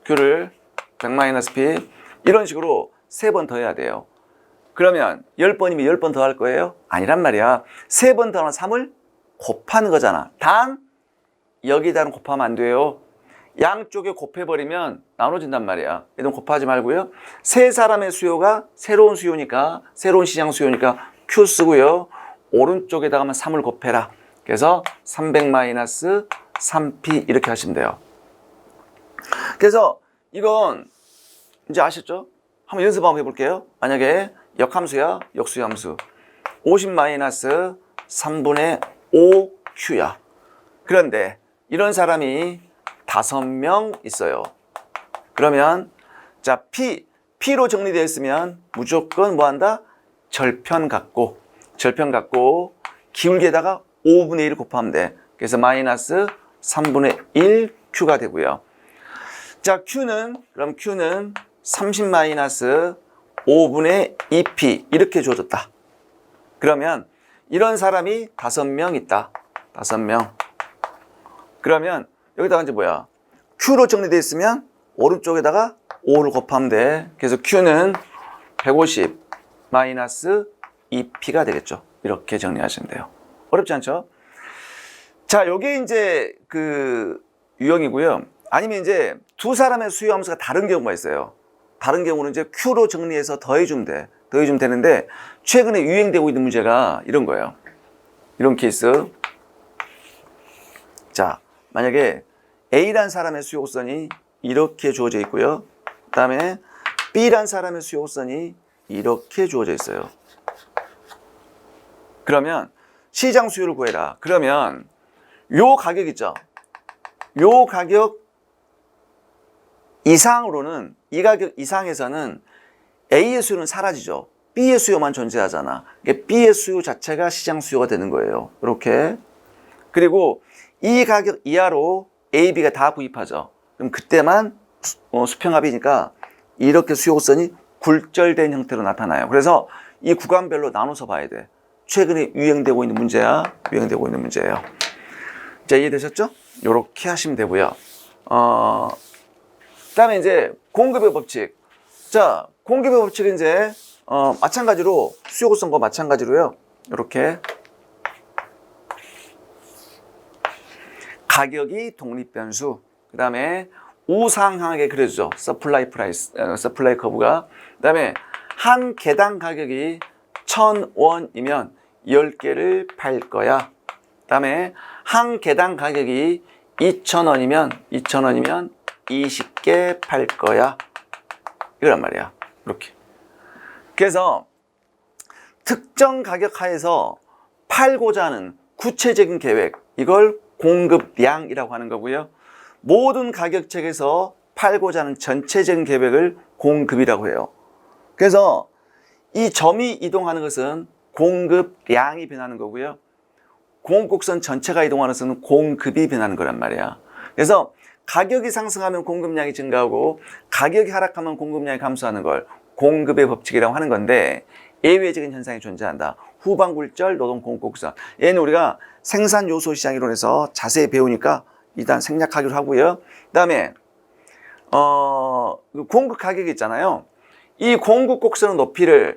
Speaker 1: Q를 100 마이너스 P 이런 식으로 3번 더해야 돼요. 그러면 10번이면 10번 더 할 거예요? 아니란 말이야. 3번 더하면 3을 곱하는 거잖아. 단 여기다는 곱하면 안 돼요. 양쪽에 곱해버리면 나눠진단 말이야. 이건 곱하지 말고요. 세 사람의 수요가 새로운 수요니까, 새로운 시장 수요니까 Q 쓰고요. 오른쪽에다가만 3을 곱해라. 그래서 300 마이너스 3P 이렇게 하시면 돼요. 그래서 이건 이제 아셨죠? 한번 연습 한번 해볼게요. 만약에 역함수야, 역수함수. 50 마이너스 3분의 5Q야. 그런데 이런 사람이 5명 있어요. 그러면 자 P로 정리되어 있으면 무조건 뭐 한다? 절편 갖고 기울기에다가 5분의 1을 곱하면 돼. 그래서 마이너스 3분의 1Q가 되고요. 자 그럼 Q는 30 마이너스 5분의 2P 이렇게 주어졌다. 그러면 이런 사람이 5명 있다. 5명. 그러면 여기다가 이제 뭐야? Q로 정리되어 있으면 오른쪽에다가 5를 곱하면 돼. 그래서 Q는 150 마이너스 2P가 되겠죠. 이렇게 정리하시면 돼요. 어렵지 않죠? 자, 요게 이제 그 유형이고요. 아니면 이제 두 사람의 수요함수가 다른 경우가 있어요. 다른 경우는 이제 Q로 정리해서 더해주면 돼. 더해주면 되는데 최근에 유행되고 있는 문제가 이런 거예요. 이런 케이스. 자, 만약에 A란 사람의 수요선이 이렇게 주어져 있고요. 그 다음에 B란 사람의 수요선이 이렇게 주어져 있어요. 그러면 시장 수요를 구해라. 그러면 요 가격 있죠? 요 가격 이상으로는, 이 가격 이상에서는 A의 수요는 사라지죠. B의 수요만 존재하잖아. B의 수요 자체가 시장 수요가 되는 거예요. 이렇게. 그리고 이 가격 이하로 A, B가 다 구입하죠. 그럼 그때만 수평합이니까 이렇게 수요선이 굴절된 형태로 나타나요. 그래서 이 구간별로 나눠서 봐야 돼. 최근에 유행되고 있는 문제야. 유행되고 있는 문제예요. 자, 이해되셨죠? 이렇게 하시면 되고요. 그다음에 이제 공급의 법칙. 자, 공급의 법칙은 이제 마찬가지로 수요선과 마찬가지로요. 이렇게 가격이 독립변수. 그다음에 우상향하게 그려주죠. 서플라이 커브가. 그다음에 한 개당 가격이 1,000원이면 10개를 팔 거야. 그다음에 한 개당 가격이 2,000원이면 20개 팔 거야. 이거란 말이야. 이렇게. 그래서 특정 가격 하에서 팔고자 하는 구체적인 계획, 이걸 공급량이라고 하는 거고요. 모든 가격책에서 팔고자 하는 전체적인 계획을 공급이라고 해요. 그래서 이 점이 이동하는 것은 공급량이 변하는 거고요. 공급곡선 전체가 이동하는 것은 공급이 변하는 거란 말이야. 그래서 가격이 상승하면 공급량이 증가하고 가격이 하락하면 공급량이 감소하는 걸 공급의 법칙이라고 하는 건데, 예외적인 현상이 존재한다. 후반굴절, 노동 공급곡선. 얘는 우리가 생산 요소 시장 이론에서 자세히 배우니까 일단 생략하기로 하고요. 그다음에 공급 가격이 있잖아요. 이 공급 곡선의 높이가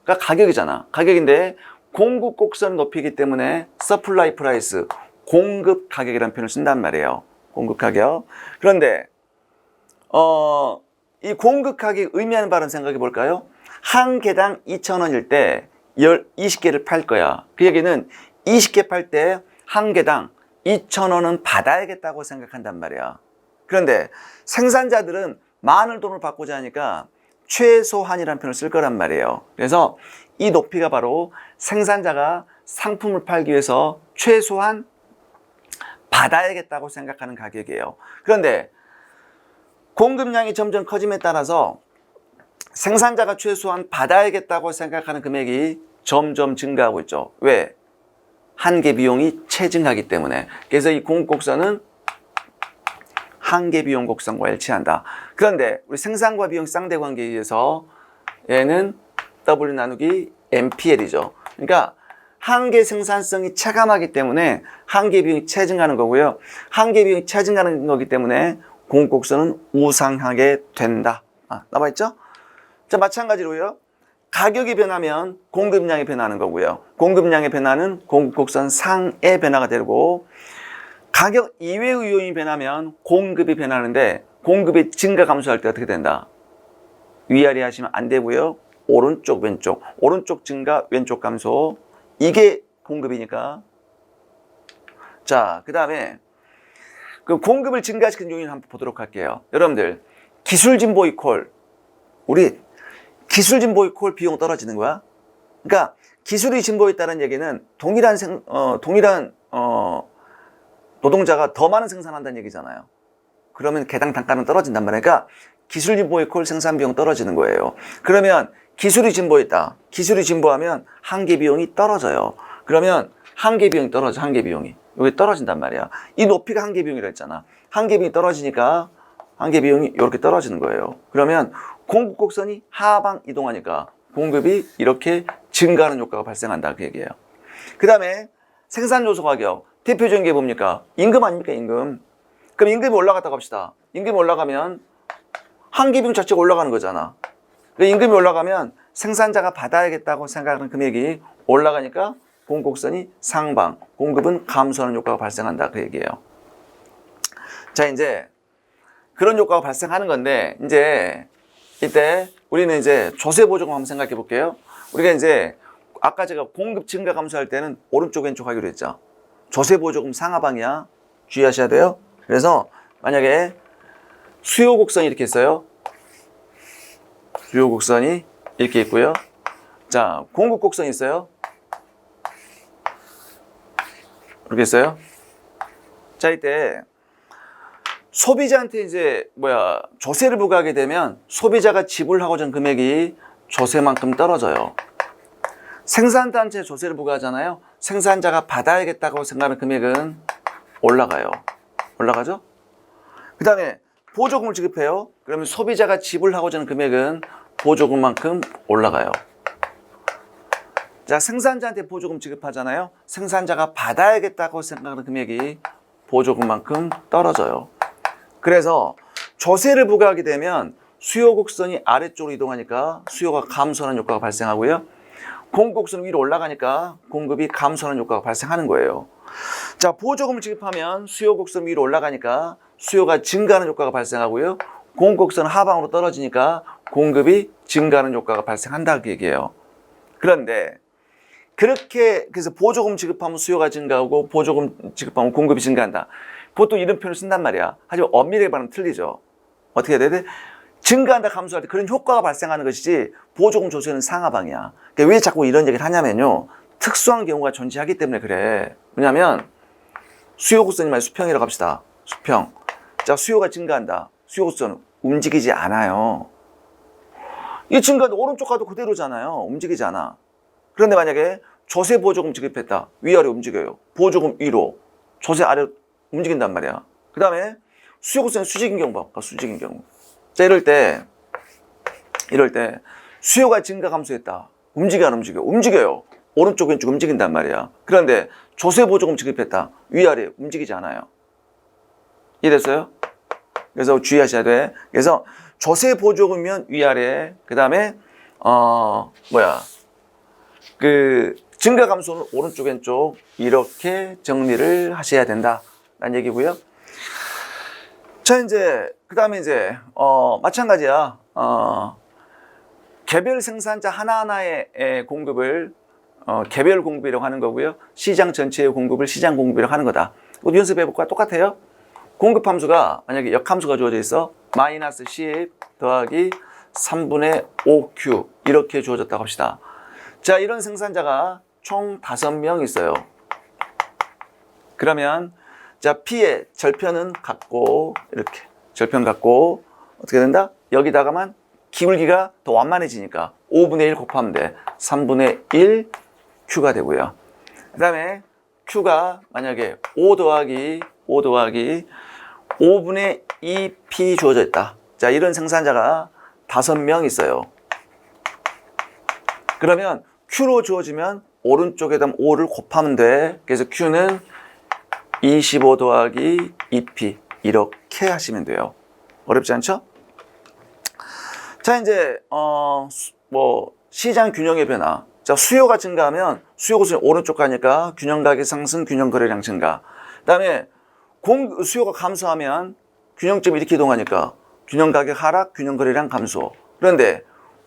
Speaker 1: 가격이잖아. 가격인데 공급 곡선 높이기 때문에 서플라이 프라이스, 공급 가격이라는 표현을 쓴단 말이에요. 공급 가격. 그런데 이 공급 가격 의미하는 바를 생각해 볼까요? 한 개당 2,000원일 때 20개를 팔 거야. 그 얘기는 20개 팔 때 한 개당 2,000원은 받아야겠다고 생각한단 말이야. 그런데 생산자들은 많은 돈을 받고자 하니까 최소한이라는 표현을 쓸 거란 말이에요. 그래서 이 높이가 바로 생산자가 상품을 팔기 위해서 최소한 받아야겠다고 생각하는 가격이에요. 그런데 공급량이 점점 커짐에 따라서 생산자가 최소한 받아야겠다고 생각하는 금액이 점점 증가하고 있죠. 왜? 한계 비용이 체증하기 때문에. 그래서 이 공급곡선은 한계 비용 곡선과 일치한다. 그런데 우리 생산과 비용 쌍대 관계에 의해서 얘는 W 나누기 MPL이죠. 그러니까 한계 생산성이 체감하기 때문에 한계 비용이 체증하는 거고요. 한계 비용이 체증하는 거기 때문에 공급곡선은 우상하게 된다. 나와 있죠? 자, 마찬가지로요. 가격이 변하면 공급량이 변하는 거고요. 공급량의 변화는 공급곡선 상의 변화가 되고, 가격 이외의 요인이 변하면 공급이 변하는데, 공급이 증가 감소할 때 어떻게 된다? 위아래 하시면 안 되고요. 오른쪽 왼쪽, 오른쪽 증가 왼쪽 감소, 이게 공급이니까. 자, 그 다음에 그 공급을 증가시키는 요인을 한번 보도록 할게요. 여러분들, 기술 진보 이퀄, 우리 기술 진보 이퀄 비용 떨어지는 거야. 그러니까 기술이 진보했다는 얘기는 동일한 노동자가 더 많은 생산한다는 얘기잖아요. 그러면 개당 단가는 떨어진단 말이야. 그러니까 기술 진보 이퀄 생산 비용 떨어지는 거예요. 그러면 기술이 진보했다. 기술이 진보하면 한계 비용이 떨어져요. 그러면 한계 비용이 떨어져. 한계 비용이 여기 떨어진단 말이야. 이 높이가 한계 비용이라 했잖아. 한계 비용이 떨어지니까 한계 비용이 이렇게 떨어지는 거예요. 그러면 공급곡선이 하방 이동하니까 공급이 이렇게 증가하는 효과가 발생한다, 그 얘기예요. 그 다음에 생산요소 가격, 대표적인 게 뭡니까? 임금 아닙니까, 임금? 그럼 임금이 올라갔다고 합시다. 임금이 올라가면 한계 비용 자체가 올라가는 거잖아. 임금이 올라가면 생산자가 받아야겠다고 생각하는 금액이 올라가니까 공급곡선이 상방, 공급은 감소하는 효과가 발생한다, 그 얘기예요. 자, 이제 그런 효과가 발생하는 건데, 이제 이때 우리는 이제 조세보조금 한번 생각해 볼게요. 우리가 이제 아까 제가 공급 증가 감소할 때는 오른쪽 왼쪽 하기로 했죠. 조세보조금 상하방이야. 주의하셔야 돼요. 그래서 만약에 수요곡선이 이렇게 있어요. 수요곡선이 이렇게 있고요. 자, 공급곡선이 있어요. 이렇게 있어요. 자, 이때 소비자한테 이제 조세를 부과하게 되면 소비자가 지불하고자 하는 금액이 조세만큼 떨어져요. 생산자한테 조세를 부과하잖아요. 생산자가 받아야겠다고 생각하는 금액은 올라가요. 올라가죠? 그 다음에 보조금을 지급해요. 그러면 소비자가 지불하고자 하는 금액은 보조금만큼 올라가요. 자, 생산자한테 보조금 지급하잖아요. 생산자가 받아야겠다고 생각하는 금액이 보조금만큼 떨어져요. 그래서 조세를 부과하게 되면 수요 곡선이 아래쪽으로 이동하니까 수요가 감소하는 효과가 발생하고요. 공급 곡선이 위로 올라가니까 공급이 감소하는 효과가 발생하는 거예요. 자, 보조금을 지급하면 수요 곡선 위로 올라가니까 수요가 증가하는 효과가 발생하고요. 공급 곡선 하방으로 떨어지니까 공급이 증가하는 효과가 발생한다, 그 얘기예요. 그런데 그래서 보조금 지급하면 수요가 증가하고 보조금 지급하면 공급이 증가한다. 보통 이런 표현을 쓴단 말이야. 하지만 엄밀하게 말하면 틀리죠. 어떻게 해야 돼? 증가한다, 감소할 때 그런 효과가 발생하는 것이지 보조금 조세는 상하방이야. 그러니까 왜 자꾸 이런 얘기를 하냐면요. 특수한 경우가 존재하기 때문에 그래. 왜냐면 수요 곡선이 말 수평이라고 합시다. 수평. 자, 수요가 증가한다. 수요 곡선은 움직이지 않아요. 이 증가도 오른쪽 가도 그대로잖아요. 움직이지 않아. 그런데 만약에 조세 보조금 지급했다. 위아래 움직여요. 보조금 위로, 조세 아래 움직인단 말이야. 그 다음에 수요 곡선이 수직인 경우 봐. 수직인 경우. 자, 이럴 때 수요가 증가 감소했다. 움직여 안 움직여? 움직여요. 오른쪽 왼쪽 움직인단 말이야. 그런데 조세 보조금 지급했다. 위아래 움직이지 않아요. 이해됐어요? 그래서 주의하셔야 돼. 그래서 조세 보조금이면 위아래, 그 다음에 증가 감소는 오른쪽 왼쪽 이렇게 정리를 하셔야 된다 라는 얘기고요. 자, 이제 그 다음에 이제 마찬가지야. 개별 생산자 하나하나의 공급을 개별 공급이라고 하는 거고요. 시장 전체의 공급을 시장 공급이라고 하는 거다. 이것도 연습해볼까? 똑같아요. 공급 함수가 만약에 역함수가 주어져 있어. 마이너스 10 더하기 3분의 5Q 이렇게 주어졌다고 합시다. 자, 이런 생산자가 총 5명 있어요. 그러면 자, P의 절편은 같고 이렇게 절편 같고 어떻게 된다? 여기다가만 기울기가 더 완만해지니까 5분의 1 곱하면 돼. 3분의 1 Q가 되고요. 그 다음에 Q가 만약에 5 더하기 5분의 2P 주어져 있다. 자, 이런 생산자가 5명 있어요. 그러면 Q로 주어지면 오른쪽에다 5를 곱하면 돼. 그래서 Q는 25 더하기 2P 이렇게 하시면 돼요. 어렵지 않죠? 자, 이제 시장 균형의 변화. 자, 수요가 증가하면 수요 고수는 오른쪽 가니까 균형 가격 상승, 균형 거래량 증가. 그다음에 수요가 감소하면 균형점이 이렇게 이동하니까 균형 가격 하락, 균형 거래량 감소. 그런데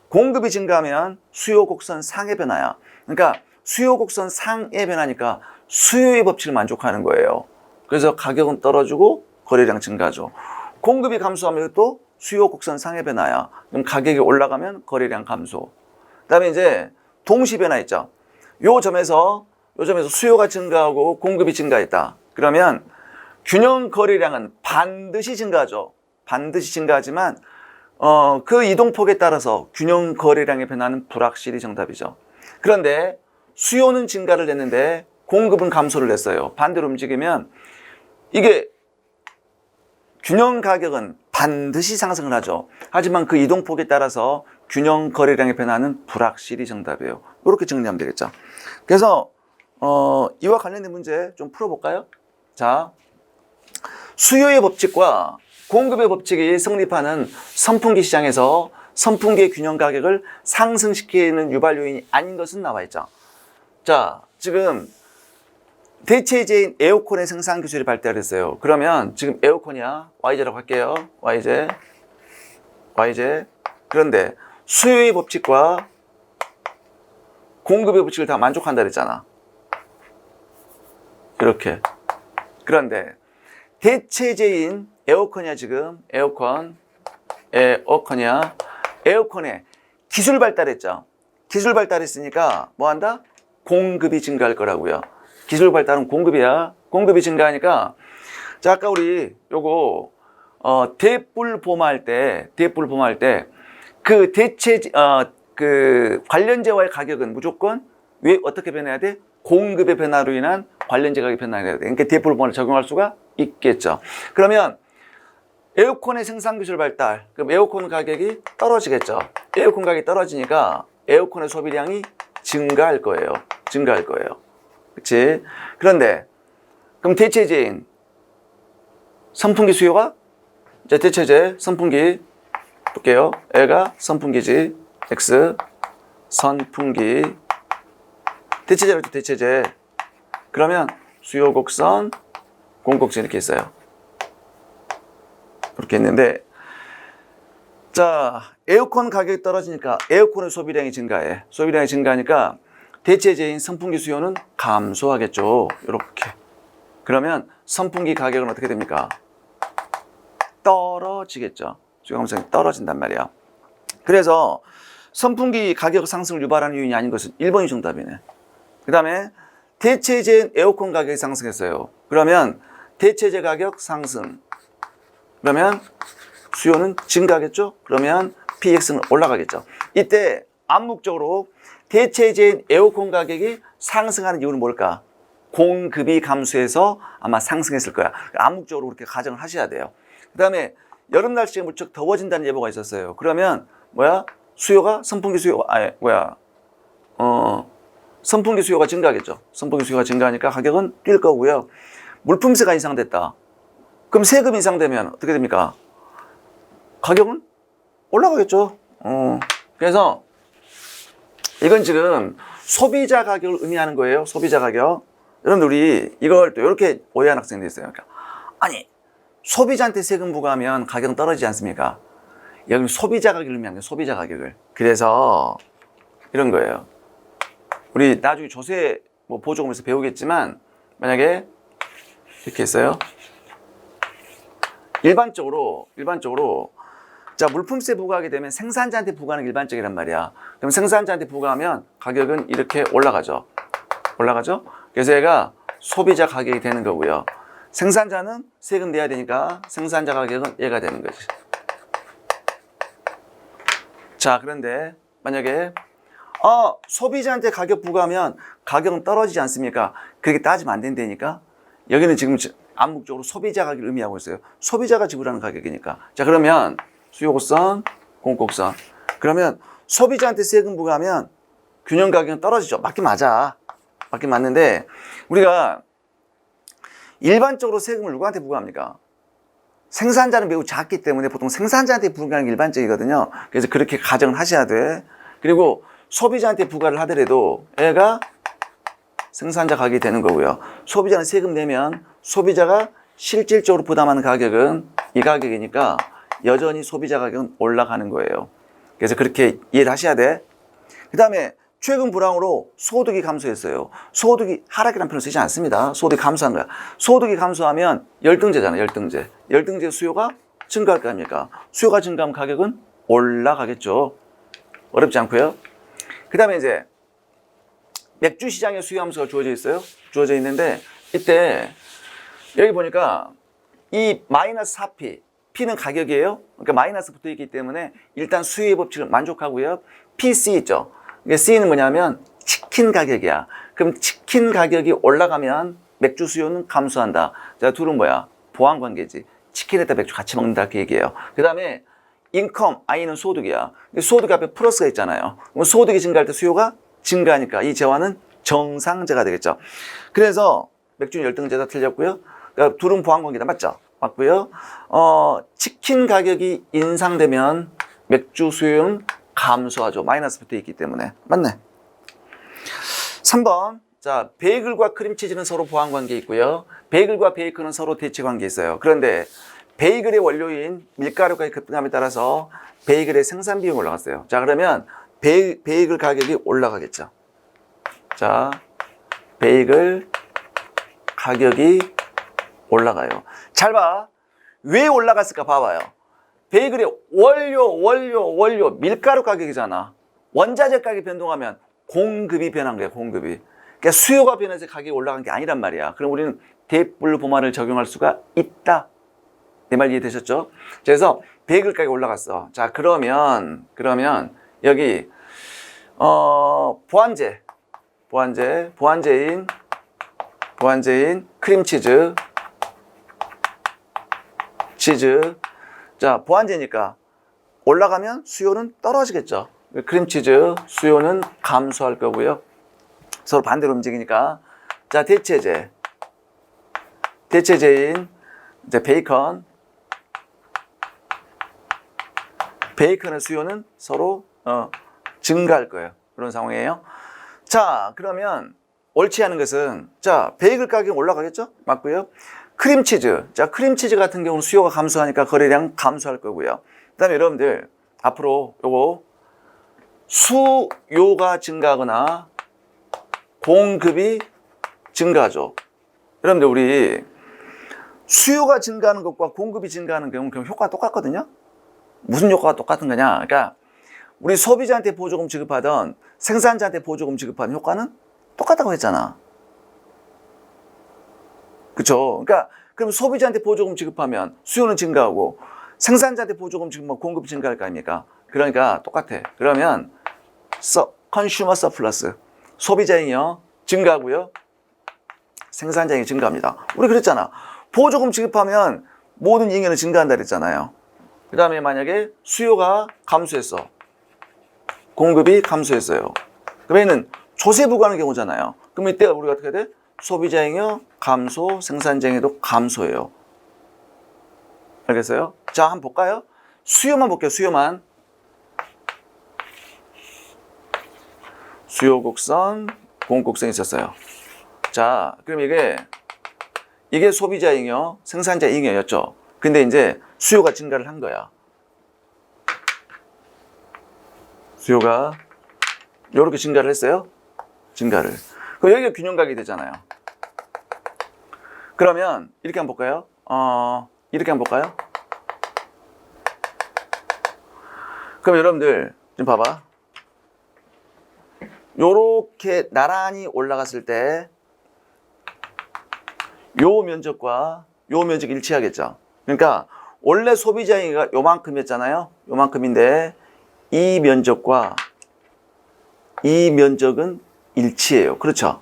Speaker 1: 공급이 증가하면 수요 곡선 상의 변화야. 그러니까 수요 곡선 상의 변화니까 수요의 법칙을 만족하는 거예요. 그래서 가격은 떨어지고 거래량 증가죠. 공급이 감소하면 또 수요 곡선 상의 변화야. 그럼 가격이 올라가면 거래량 감소. 그다음에 이제 동시 변화 있죠. 요 점에서 수요가 증가하고 공급이 증가했다. 그러면 균형 거래량은 반드시 증가하죠. 반드시 증가하지만 그 이동폭에 따라서 균형 거래량의 변화는 불확실히 정답이죠. 그런데 수요는 증가를 냈는데 공급은 감소를 냈어요. 반대로 움직이면 이게 균형 가격은 반드시 상승을 하죠. 하지만 그 이동폭에 따라서 균형 거래량의 변화는 불확실히 정답이에요. 이렇게 정리하면 되겠죠. 그래서 이와 관련된 문제 좀 풀어볼까요? 자, 수요의 법칙과 공급의 법칙이 성립하는 선풍기 시장에서 선풍기의 균형 가격을 상승시키는 유발 요인이 아닌 것은 나와 있죠. 자, 지금 대체제인 에어컨의 생산 기술이 발달했어요. 그러면 지금 에어컨이야. YJ라고 할게요. YJ. 그런데 수요의 법칙과 공급의 법칙을 다 만족한다 그랬잖아. 이렇게. 그런데 대체제인 에어컨이야 지금. 에어컨이야. 에어컨에 기술 발달했죠. 기술 발달했으니까 뭐 한다? 공급이 증가할 거라고요. 기술 발달은 공급이야. 공급이 증가하니까 자, 아까 우리 요거 대뿔 봄할 때 그 그 관련재와의 가격은 무조건 왜 어떻게 변해야 돼? 공급의 변화로 인한 관련재 가격이 변화해야 돼. 그러니까 대뿔 봄을 적용할 수가 있겠죠. 그러면 에어컨의 생산 기술 발달, 그럼 에어컨 가격이 떨어지겠죠. 에어컨 가격이 떨어지니까 에어컨의 소비량이 증가할 거예요. 그렇지? 그런데 그럼 대체제인 선풍기 수요가 자, 대체제 선풍기 볼게요. L가 선풍기지. X 선풍기 대체제로 대체제. 그러면 수요 곡선 공곡선 이렇게 있어요. 그렇게 했는데 자, 에어컨 가격이 떨어지니까 에어컨의 소비량이 증가해. 소비량이 증가하니까 대체제인 선풍기 수요는 감소하겠죠. 이렇게. 그러면 선풍기 가격은 어떻게 됩니까? 떨어지겠죠. 수요 감소성이 떨어진단 말이야. 그래서 선풍기 가격 상승을 유발하는 요인이 아닌 것은 1번이 정답이네. 그 다음에 대체제인 에어컨 가격이 상승했어요. 그러면 대체제 가격 상승. 그러면 수요는 증가하겠죠? 그러면 PX는 올라가겠죠. 이때 암묵적으로 대체제인 에어컨 가격이 상승하는 이유는 뭘까? 공급이 감소해서 아마 상승했을 거야. 암묵적으로 그렇게 가정을 하셔야 돼요. 그 다음에 여름 날씨가 무척 더워진다는 예보가 있었어요. 그러면 수요가 선풍기 수요가 선풍기 수요가 증가하겠죠. 선풍기 수요가 증가하니까 가격은 뛸 거고요. 물품세가 인상됐다. 그럼 세금 인상되면 어떻게 됩니까? 가격은 올라가겠죠. 그래서 이건 지금 소비자 가격을 의미하는 거예요. 소비자 가격. 여러분들 우리 이걸 또 이렇게 오해하는 학생들이 있어요. 그러니까 아니 소비자한테 세금 부과하면 가격은 떨어지지 않습니까? 여기 소비자 가격을 의미하는 거예요. 소비자 가격을. 그래서 이런 거예요. 우리 나중에 조세 보조금에서 배우겠지만 만약에 이렇게 했어요. 일반적으로 자, 물품세 부과하게 되면 생산자한테 부과하는 게 일반적이란 말이야. 그럼 생산자한테 부과하면 가격은 이렇게 올라가죠. 그래서 얘가 소비자 가격이 되는 거고요. 생산자는 세금 내야 되니까 생산자 가격은 얘가 되는 거지. 자, 그런데 만약에 소비자한테 가격 부과하면 가격은 떨어지지 않습니까? 그렇게 따지면 안 된다니까. 여기는 지금 암묵적으로 소비자 가격을 의미하고 있어요. 소비자가 지불하는 가격이니까. 자, 그러면 수요 곡선, 공곡선. 그러면 소비자한테 세금 부과하면 균형 가격은 떨어지죠. 맞긴 맞아. 맞긴 맞는데 우리가 일반적으로 세금을 누구한테 부과합니까? 생산자는 매우 작기 때문에 보통 생산자한테 부과하는 게 일반적이거든요. 그래서 그렇게 가정을 하셔야 돼. 그리고 소비자한테 부과를 하더라도 얘가 생산자 가격이 되는 거고요. 소비자는 세금 내면 소비자가 실질적으로 부담하는 가격은 이 가격이니까 여전히 소비자 가격은 올라가는 거예요. 그래서 그렇게 이해를 하셔야 돼. 그 다음에 최근 불황으로 소득이 감소했어요. 소득이 하락이라는 표현을 쓰지 않습니다. 소득이 감소한 거야. 소득이 감소하면 열등제잖아, 열등제. 열등제 수요가 증가할 거 아닙니까? 수요가 증가하면 가격은 올라가겠죠. 어렵지 않고요. 그 다음에 이제 맥주 시장에 수요 함수가 주어져 있어요. 주어져 있는데 이때 여기 보니까 이 마이너스 4P, P는 가격이에요. 그러니까 마이너스 붙어 있기 때문에 일단 수요의 법칙을 만족하고요. PC 있죠. C는 뭐냐면 치킨 가격이야. 그럼 치킨 가격이 올라가면 맥주 수요는 감소한다. 자, 둘은 뭐야? 보완관계지. 치킨에다 맥주 같이 먹는다 그 얘기예요. 그 다음에 인컴, I는 소득이야. 소득 앞에 플러스가 있잖아요. 그럼 소득이 증가할 때 수요가 증가하니까 이 재화는 정상재가 되겠죠. 그래서 맥주는 열등제다 틀렸고요. 그러니까 둘은 보완관계다 맞죠? 맞고요. 치킨 가격이 인상되면 맥주 수요는 감소하죠. 마이너스 붙어 있기 때문에. 맞네. 3번. 자, 베이글과 크림치즈는 서로 보완관계 있고요. 베이글과 베이컨은 서로 대치관계 있어요. 그런데 베이글의 원료인 밀가루가의 급등함에 따라서 베이글의 생산 비용이 올라갔어요. 자, 그러면 베이글 가격이 올라가겠죠. 자, 베이글 가격이 올라가요. 잘 봐. 왜 올라갔을까 봐봐요. 베이글의 원료, 밀가루 가격이잖아. 원자재 가격이 변동하면 공급이 변한 거야, 공급이. 그러니까 수요가 변해서 가격이 올라간 게 아니란 말이야. 그럼 우리는 대불보만을 적용할 수가 있다. 내 말 이해되셨죠? 그래서 베이글 가격이 올라갔어. 자, 그러면 여기 보완제인 크림치즈, 치즈. 자, 보완제니까 올라가면 수요는 떨어지겠죠. 크림치즈 수요는 감소할 거고요. 서로 반대로 움직이니까. 자, 대체제인 이제 베이컨의 수요는 서로 증가할 거예요. 그런 상황이에요. 자, 그러면 옳지 않은 것은 자, 베이글 가격이 올라가겠죠? 맞고요. 크림치즈. 자, 크림치즈 같은 경우는 수요가 감소하니까 거래량 감소할 거고요. 그다음에 여러분들 앞으로 요거 수요가 증가하거나 공급이 증가하죠. 여러분들 우리 수요가 증가하는 것과 공급이 증가하는 경우는 그럼 효과가 똑같거든요. 무슨 효과가 똑같은 거냐? 그러니까 우리 소비자한테 보조금 지급하던 생산자한테 보조금 지급하는 효과는 똑같다고 했잖아. 그렇죠? 그러니까 그럼 소비자한테 보조금 지급하면 수요는 증가하고 생산자한테 보조금 지급하면 공급이 증가할 거 아닙니까? 그러니까 똑같아. 그러면 컨슈머 서플러스 소비자잉여 증가하고요. 생산자잉이 증가합니다. 우리 그랬잖아. 보조금 지급하면 모든 잉여는 증가한다 그랬잖아요. 그 다음에 만약에 수요가 감소했어. 공급이 감소했어요. 그러면은 조세 부과하는 경우잖아요. 그럼 이때 우리가 어떻게 돼? 소비자잉여 감소, 생산자잉여도 감소해요. 알겠어요? 자, 한번 볼까요? 수요만 볼게요. 수요만. 수요 곡선, 공곡선이 있었어요. 자, 그럼 이게 소비자잉여, 생산자잉여였죠. 근데 이제 수요가 증가를 한 거야. 수요가 이렇게 증가를 했어요. 증가를. 그럼 여기가 균형각이 되잖아요. 그러면 이렇게 한번 볼까요? 이렇게 한번 볼까요? 그럼 여러분들 좀 봐봐. 요렇게 나란히 올라갔을 때 요 면적과 요 면적이 일치하겠죠. 그러니까 원래 소비자잉여가 요만큼이었잖아요. 요만큼인데 이 면적과 이 면적은 일치해요. 그렇죠?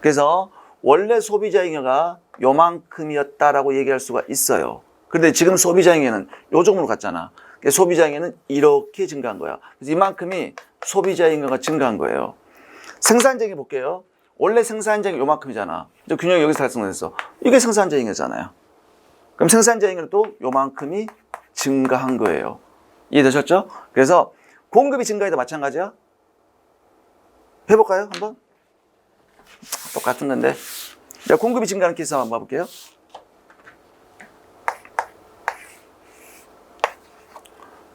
Speaker 1: 그래서 원래 소비자 잉여가 요만큼이었다라고 얘기할 수가 있어요. 그런데 지금 소비자 잉여는 요 정도로 갔잖아. 소비자 잉여는 이렇게 증가한 거야. 그래서 이만큼이 소비자 잉여가 증가한 거예요. 생산자잉여 볼게요. 원래 생산자잉여 요만큼이잖아. 균형이 여기서 달성됐어. 이게 생산자잉여잖아요. 그럼 생산자잉여는 또 요만큼이 증가한 거예요. 이해되셨죠? 그래서 공급이 증가해도 마찬가지야. 해볼까요? 한번? 똑같은 건데. 자, 공급이 증가하는 케이스 한번 봐볼게요.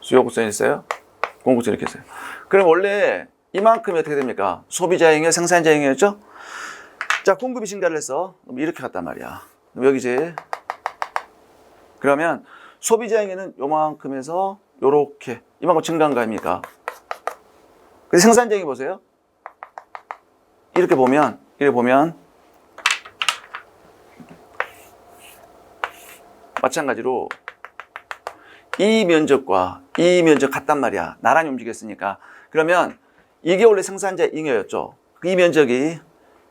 Speaker 1: 수요 곡선 있어요? 공급선 이렇게 있어요. 그럼 원래 이만큼이 어떻게 됩니까? 소비자잉여, 생산자잉여였죠? 자, 공급이 증가를 해서 이렇게 갔단 말이야. 그럼 여기지. 그러면 소비자잉여는 요만큼에서 요렇게 이만큼 증가한 거 아닙니까? 그래서 생산자잉여 보세요. 이렇게 보면 마찬가지로 이 면적과 이 면적 같단 말이야. 나란히 움직였으니까. 그러면 이게 원래 생산자 잉여였죠. 이 면적이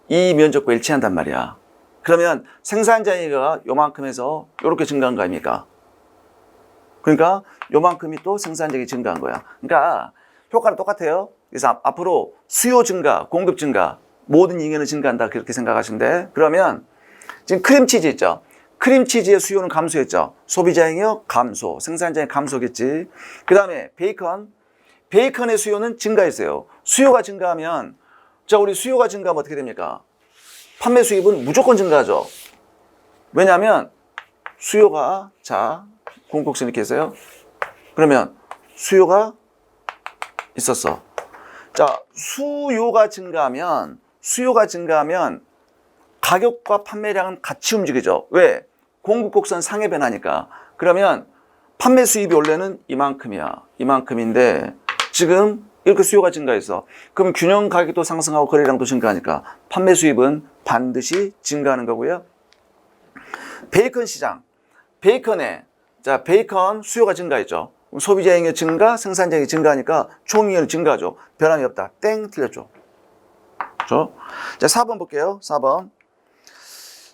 Speaker 1: 이 면적과 일치한단 말이야. 그러면 생산자 잉여가 요만큼에서 요렇게 증가한 거 아닙니까? 그러니까 요만큼이 또 생산자가 증가한 거야. 그러니까 효과는 똑같아요. 그래서 앞으로 수요 증가, 공급 증가, 모든 잉여는 증가한다. 그렇게 생각하시면 돼. 그러면 지금 크림치즈 있죠. 크림치즈의 수요는 감소했죠. 소비자 잉여 감소, 생산자 잉여 감소겠지. 그 다음에 베이컨의 수요는 증가했어요. 수요가 증가하면, 자, 우리 수요가 증가하면 어떻게 됩니까? 판매 수입은 무조건 증가하죠. 왜냐하면 수요가, 자, 공급선 이렇게 했어요. 그러면 수요가 있었어. 자, 수요가 증가하면 가격과 판매량은 같이 움직이죠. 왜? 공급 곡선 상해 변하니까. 그러면 판매 수입이 원래는 이만큼인데 지금 이렇게 수요가 증가했어. 그럼 균형 가격도 상승하고 거래량도 증가하니까 판매 수입은 반드시 증가하는 거고요. 베이컨 시장. 베이컨 수요가 증가했죠. 소비자 잉여 증가, 생산자 잉여 증가하니까 총 잉여는 증가하죠. 변함이 없다. 땡, 틀렸죠. 그렇죠? 자, 4번 볼게요. 4번.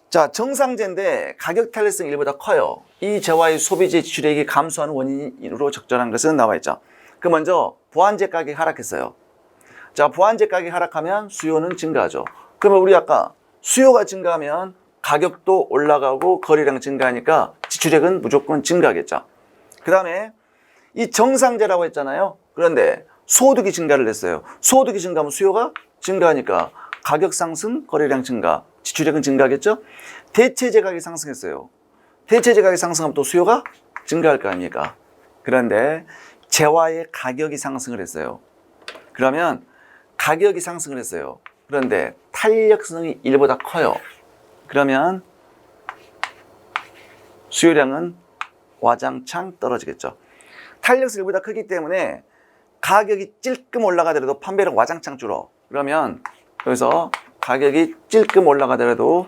Speaker 1: 자, 정상재인데 가격 탄력성이 일보다 커요. 이 재화의 소비재 지출액이 감소하는 원인으로 적절한 것은 나와 있죠. 그 먼저 보안제 가격이 하락했어요. 자, 보안제 가격이 하락하면 수요는 증가하죠. 그러면 우리 아까 수요가 증가하면 가격도 올라가고 거래량 증가하니까 지출액은 무조건 증가하겠죠. 그 다음에 이 정상재라고 했잖아요. 그런데 소득이 증가를 했어요. 소득이 증가하면 수요가 증가하니까 가격 상승, 거래량 증가, 지출액은 증가하겠죠? 대체재 가격이 상승했어요. 대체재 가격이 상승하면 또 수요가 증가할 거 아닙니까? 그런데 재화의 가격이 상승을 했어요. 그러면 가격이 상승을 했어요. 그런데 탄력성이 1보다 커요. 그러면 수요량은 와장창 떨어지겠죠. 탄력성이 1보다 크기 때문에 가격이 찔끔 올라가더라도 판매량 와장창 줄어. 그러면 여기서 가격이 찔끔 올라가더라도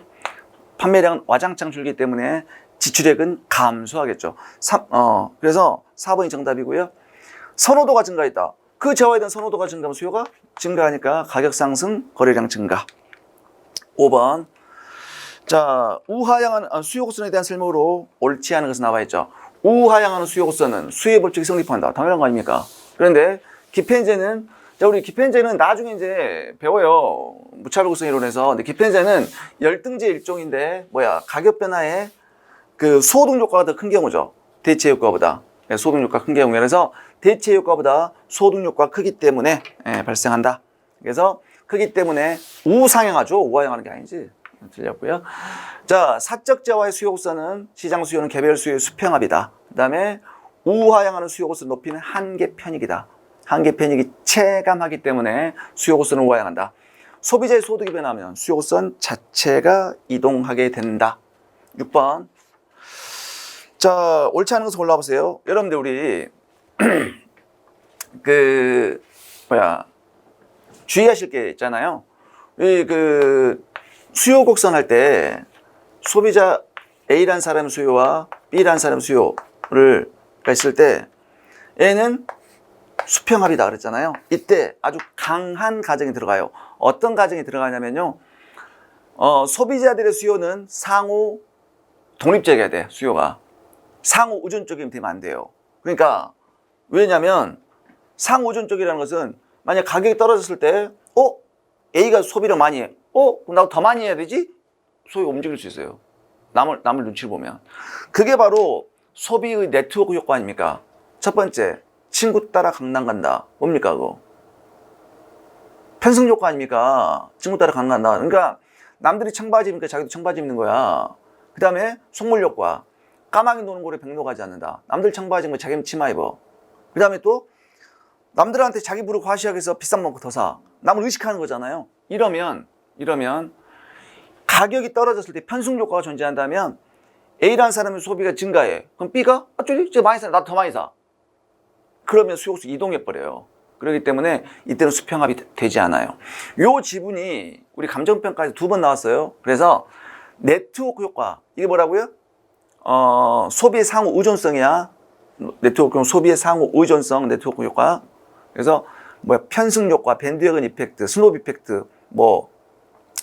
Speaker 1: 판매량은 와장창 줄기 때문에 지출액은 감소하겠죠. 그래서 4번이 정답이고요. 선호도가 증가했다. 그 재화에 대한 선호도가 증가하면 수요가 증가하니까 가격 상승, 거래량 증가. 5번. 자, 우하향하는 수요 곡선에 대한 설명으로 옳지 않은 것은 나와 있죠. 우하향하는 수요 곡선은 수요의 법칙이 성립한다. 당연한 거 아닙니까? 그런데 기펜제는, 자, 우리 기펜제는 나중에 이제 배워요. 무차별 곡선 이론에서. 근데 기펜제는 열등제 일종인데, 가격 변화에 그 소득 효과가 더 큰 경우죠. 대체 효과보다. 소득 효과 큰 경우에. 그래서 대체 효과보다 소득 효과가 크기 때문에 발생한다. 그래서 크기 때문에 우상향하죠. 우하향하는 게 아니지. 틀렸고요. 자, 사적 재화의 수요 곡선은 시장 수요는 개별 수요의 수평합이다. 그 다음에 우하향하는 수요 곡선 높이는 한계 편익이다. 한계 편익이 체감하기 때문에 수요 곡선은 우하향한다. 소비자의 소득이 변하면 수요 곡선 자체가 이동하게 된다. 6번. 자, 옳지 않은 것을 골라보세요. 여러분들 우리 주의하실 게 있잖아요. 수요 곡선 할 때 소비자 A라는 사람의 수요와 B라는 사람의 수요를 있을 때 얘는 수평합이다 그랬잖아요. 이때 아주 강한 가정이 들어가요. 어떤 가정이 들어가냐면요. 소비자들의 수요는 상호 독립적이어야 돼. 수요가. 상호 우존적이면 되면 안 돼요. 그러니까 왜냐면 상호 우존적이라는 것은 만약 가격이 떨어졌을 때 A가 소비를 많이 해. 그럼 나도 더 많이 해야 되지? 소비가 움직일 수 있어요. 남을 눈치를 보면. 그게 바로 소비의 네트워크 효과 아닙니까? 첫 번째, 친구 따라 강남 간다. 뭡니까 그거? 편승 효과 아닙니까? 친구 따라 강남 간다. 그러니까 남들이 청바지 입으니까 자기도 청바지 입는 거야. 그 다음에 속물 효과. 까마귀 노는 고래 백로 가지 않는다. 남들 청바지 입으면 자기는 치마 입어. 그 다음에 또 남들한테 자기 부르고 과시하게해서 비싼 먹고 더 사. 남을 의식하는 거잖아요. 이러면 가격이 떨어졌을 때 편승 효과가 존재한다면 A라는 사람의 소비가 증가해. 그럼 B가 저기 많이 사. 나도 더 많이 사. 그러면 수요수 이동해 버려요. 그렇기 때문에 이때는 수평합이 되지 않아요. 요 지분이 우리 감정평가에서 2번 나왔어요. 그래서 네트워크 효과. 이게 뭐라고요? 소비의 상호 의존성이야. 네트워크 소비의 상호 의존성 네트워크 효과. 그래서 편승 효과, 밴드웨건 이펙트, 스노우 이펙트,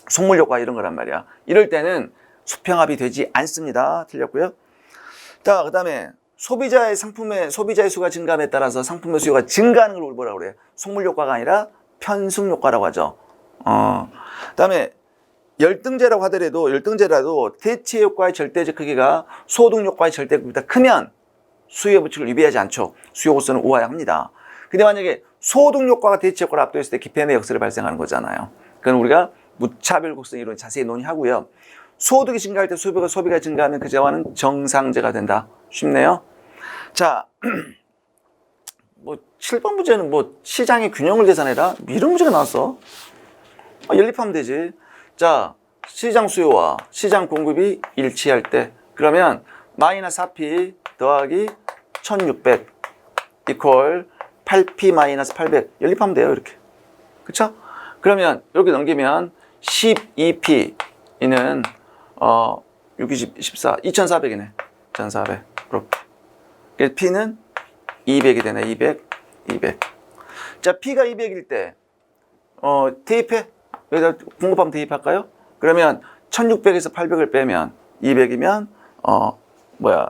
Speaker 1: 속물 효과 이런 거란 말이야. 이럴 때는 수평합이 되지 않습니다. 틀렸고요. 자, 그다음에 소비자의 수가 증가함에 따라서 상품의 수요가 증가하는 걸 뭐라고 그래요? 속물 효과가 아니라 편승 효과라고 하죠. 그다음에 열등제라고 하더라도 대체 효과의 절대적 크기가 소득 효과의 절대 크기보다 크면 수요 법칙을 위배하지 않죠. 수요 곡선을 우화합니다. 근데 만약에 소득 효과가 대체 효과를 압도했을 때 기편의 역설이 발생하는 거잖아요. 그건 우리가 무차별 곡선 이론 자세히 논의하고요. 소득이 증가할 때 소비가 증가하면 그 재화는 정상제가 된다. 쉽네요. 자, 7번 문제는 시장의 균형을 계산해라. 이런 문제가 나왔어. 연립하면 되지. 자, 시장 수요와 시장 공급이 일치할 때 그러면 마이너스 4P 더하기 1600 이퀄 8P 마이너스 800 연립하면 돼요. 이렇게. 그쵸? 그러면 이렇게 넘기면 12P는 6, 20, 14, 2400이네. 2400. 그렇게. P는 200이 되네. 200. 자, P가 200일 때, 대입해. 여기다 공급하면 대입할까요? 그러면 1600에서 800을 빼면 200이면,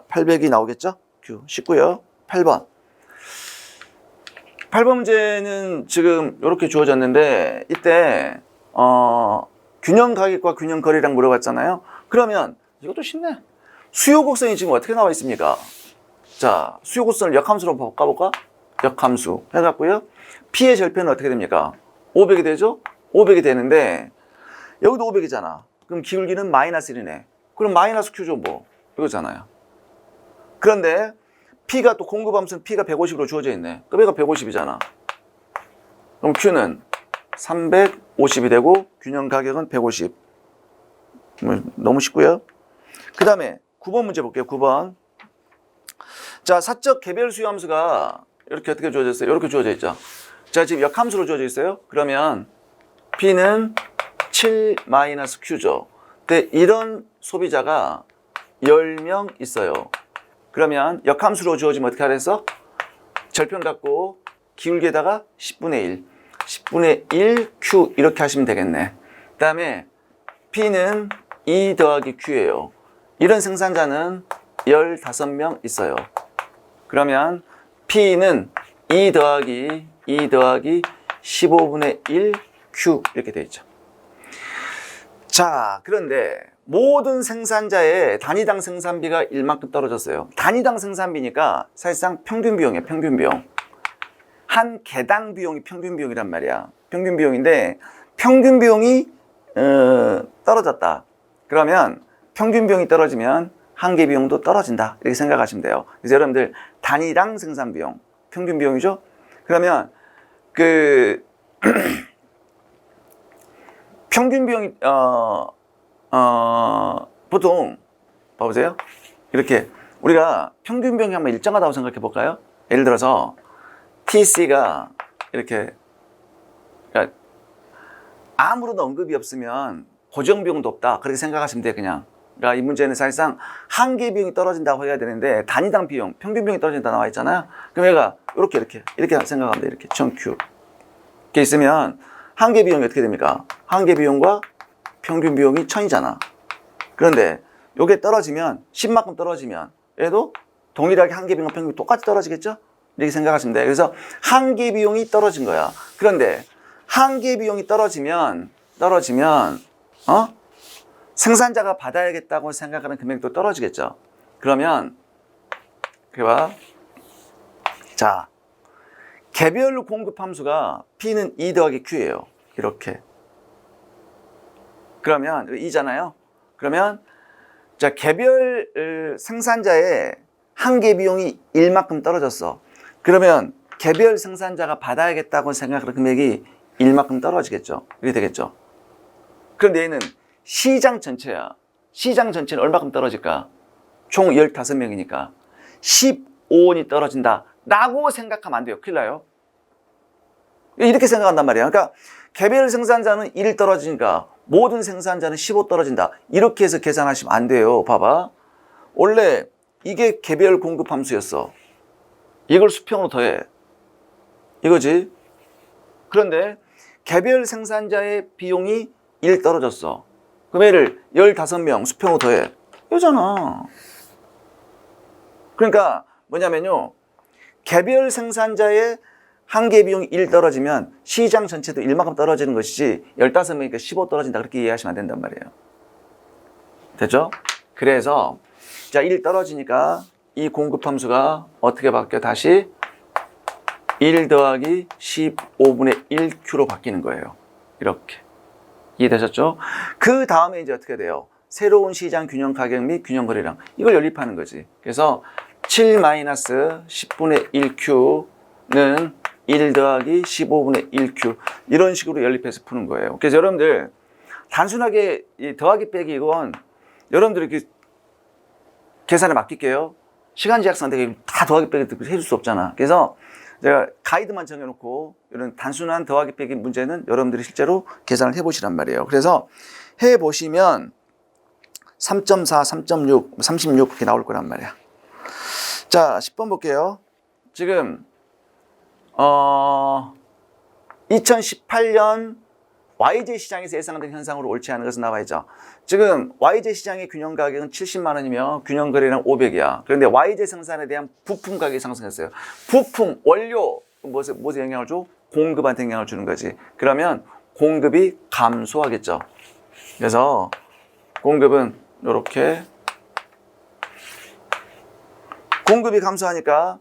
Speaker 1: 800이 나오겠죠? Q. 쉽고요. 8번. 8번 문제는 지금 이렇게 주어졌는데, 이때, 균형 가격과 균형 거리랑 물어봤잖아요. 그러면 이것도 쉽네. 수요 곡선이 지금 어떻게 나와 있습니까? 자, 수요 곡선을 역함수로 바꿔볼까? 역함수 해갖고요. P의 절편은 어떻게 됩니까? 500이 되죠? 500이 되는데 여기도 500이잖아. 그럼 기울기는 마이너스 1이네. 그럼 마이너스 Q죠 이거잖아요. 그런데 P가 또 공급함수는 P가 150으로 주어져 있네. 그럼 얘가 150이잖아. 그럼 Q는 350이 되고 균형 가격은 150. 너무 쉽고요. 그 다음에 9번 문제 볼게요. 9번. 자, 사적 개별 수요 함수가 이렇게 어떻게 주어졌어요? 이렇게 주어져 있죠. 자, 지금 역함수로 주어져 있어요. 그러면 P는 7-Q죠. 근데 이런 소비자가 10명 있어요. 그러면 역함수로 주어지면 어떻게 하랬어? 절편 갖고 기울기에다가 10분의 1. 10분의 1 Q 이렇게 하시면 되겠네. 그 다음에 P는 2 더하기 Q예요. 이런 생산자는 15명 있어요. 그러면 P는 2 더하기 15분의 1 Q 이렇게 되어 있죠. 자, 그런데 모든 생산자의 단위당 생산비가 1만큼 떨어졌어요. 단위당 생산비니까 사실상 평균 비용이에요. 평균 비용. 한 개당 비용이 평균 비용이란 말이야. 평균 비용인데 평균 비용이 떨어졌다. 그러면 평균 비용이 떨어지면 한 개 비용도 떨어진다. 이렇게 생각하시면 돼요. 그래서 여러분들 단위당 생산 비용, 평균 비용이죠. 그러면 평균 비용이 보통 봐보세요. 이렇게 우리가 평균 비용이 한번 일정하다고 생각해 볼까요? 예를 들어서 TC가 이렇게 아무런 언급이 없으면 고정 비용도 없다. 그렇게 생각하시면 돼요. 그냥 그러니까 이 문제는 사실상 한계 비용이 떨어진다고 해야 되는데 단위당 비용, 평균 비용이 떨어진다 나와 있잖아요. 그럼 얘가 이렇게 생각하면 돼. 이렇게 1000Q 이렇게 있으면 한계 비용이 어떻게 됩니까? 한계 비용과 평균 비용이 1000이잖아. 그런데 요게 떨어지면 10만큼 떨어지면 얘도 동일하게 한계 비용과 평균이 똑같이 떨어지겠죠? 이렇게 생각하시면 돼. 그래서 한계 비용이 떨어진 거야. 그런데 한계 비용이 떨어지면 생산자가 받아야겠다고 생각하는 금액도 떨어지겠죠. 그러면 봐. 자, 개별 공급 함수가 P는 E 더하기 Q예요. 이렇게. 그러면 2잖아요. 그러면 자, 개별 생산자의 한계 비용이 1만큼 떨어졌어. 그러면 개별 생산자가 받아야겠다고 생각하는 금액이 1만큼 떨어지겠죠. 이렇게 되겠죠. 그런데 얘는 시장 전체야. 시장 전체는 얼마큼 떨어질까? 총 15명이니까 15원이 떨어진다 라고 생각하면 안 돼요. 큰일 나요. 이렇게 생각한단 말이야. 그러니까 개별 생산자는 1 떨어지니까 모든 생산자는 15 떨어진다. 이렇게 해서 계산하시면 안 돼요. 봐봐. 원래 이게 개별 공급 함수였어. 이걸 수평으로 더해. 이거지. 그런데 개별 생산자의 비용이 1 떨어졌어. 그럼 얘를 15명 수평으로 더해. 이거잖아. 그러니까 뭐냐면요. 개별 생산자의 한계 비용이 1 떨어지면 시장 전체도 1만큼 떨어지는 것이지 15명이니까 15 떨어진다. 그렇게 이해하시면 안 된단 말이에요. 됐죠? 그래서 자, 1 떨어지니까 이 공급 함수가 어떻게 바뀌어? 다시 1 더하기 15분의 1Q로 바뀌는 거예요. 이렇게. 이해되셨죠? 그 다음에 이제 어떻게 돼요? 새로운 시장 균형 가격 및 균형 거래량. 이걸 연립하는 거지. 그래서 7-10분의 1Q는 1 더하기 15분의 1Q. 이런 식으로 연립해서 푸는 거예요. 그래서 여러분들 단순하게 이 더하기 빼기 이건 여러분들이 이렇게 계산에 맡길게요. 시간 제약상한테 다 더하기 빼기 해줄 수 없잖아. 그래서 제가 가이드만 정해놓고 이런 단순한 더하기 빼기 문제는 여러분들이 실제로 계산을 해보시란 말이에요. 그래서 해보시면 3.4, 3.6, 36 그렇게 나올 거란 말이야. 자, 10번 볼게요. 지금 2018년 YJ 시장에서 예상된 현상으로 옳지 않은 것은 나와 있죠. 지금 YJ 시장의 균형 가격은 70만 원이며 균형 거래량 500이야. 그런데 YJ 생산에 대한 부품 가격이 상승했어요. 부품, 원료, 무엇에 영향을 줘? 공급한테 영향을 주는 거지. 그러면 공급이 감소하겠죠. 그래서 공급은 이렇게 공급이 감소하니까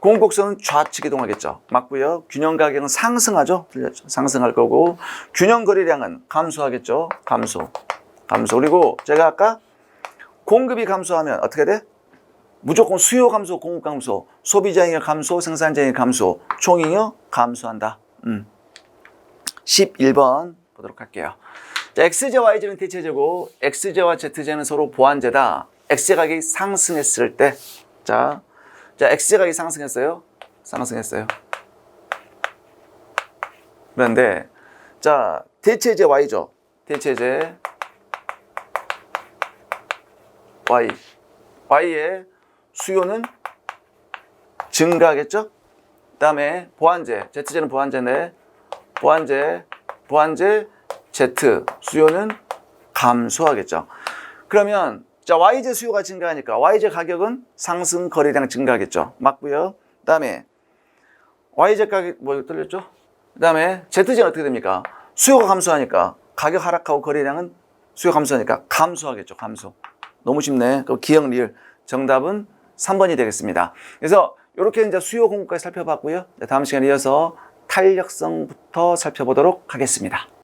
Speaker 1: 공급선은 좌측 이동하겠죠. 맞고요. 균형 가격은 상승하죠. 틀렸죠. 상승할 거고 균형 거래량은 감소하겠죠. 감소. 그리고 제가 아까 공급이 감소하면 어떻게 돼? 무조건 수요 감소, 공급 감소, 소비자잉여 감소, 생산자잉여 감소, 총잉여 감소한다. 11번 보도록 할게요. 자, XJ, YJ는 대체제고 XJ와 ZJ는 서로 보완제다. XJ 가격이 상승했을 때 자, XJ 가격이 상승했어요. 그런데 자, 대체제 Y죠. 대체제 Y. Y의 수요는 증가하겠죠? 그 다음에 보완제, ZJ는 보완제인데 보완제 Z 수요는 감소하겠죠. 그러면 자, YJ 수요가 증가하니까 YJ 가격은 상승 거래량 증가하겠죠. 맞고요. 그 다음에 YJ 가격 뭐 떨렸죠? 그 다음에 ZJ는 어떻게 됩니까? 수요가 감소하니까 가격 하락하고 거래량은 수요 감소하니까 감소하겠죠. 감소. 너무 쉽네. 그럼 기억 리을 정답은 3번이 되겠습니다. 그래서 이렇게 이제 수요 공급까지 살펴봤고요. 다음 시간에 이어서 탄력성부터 살펴보도록 하겠습니다.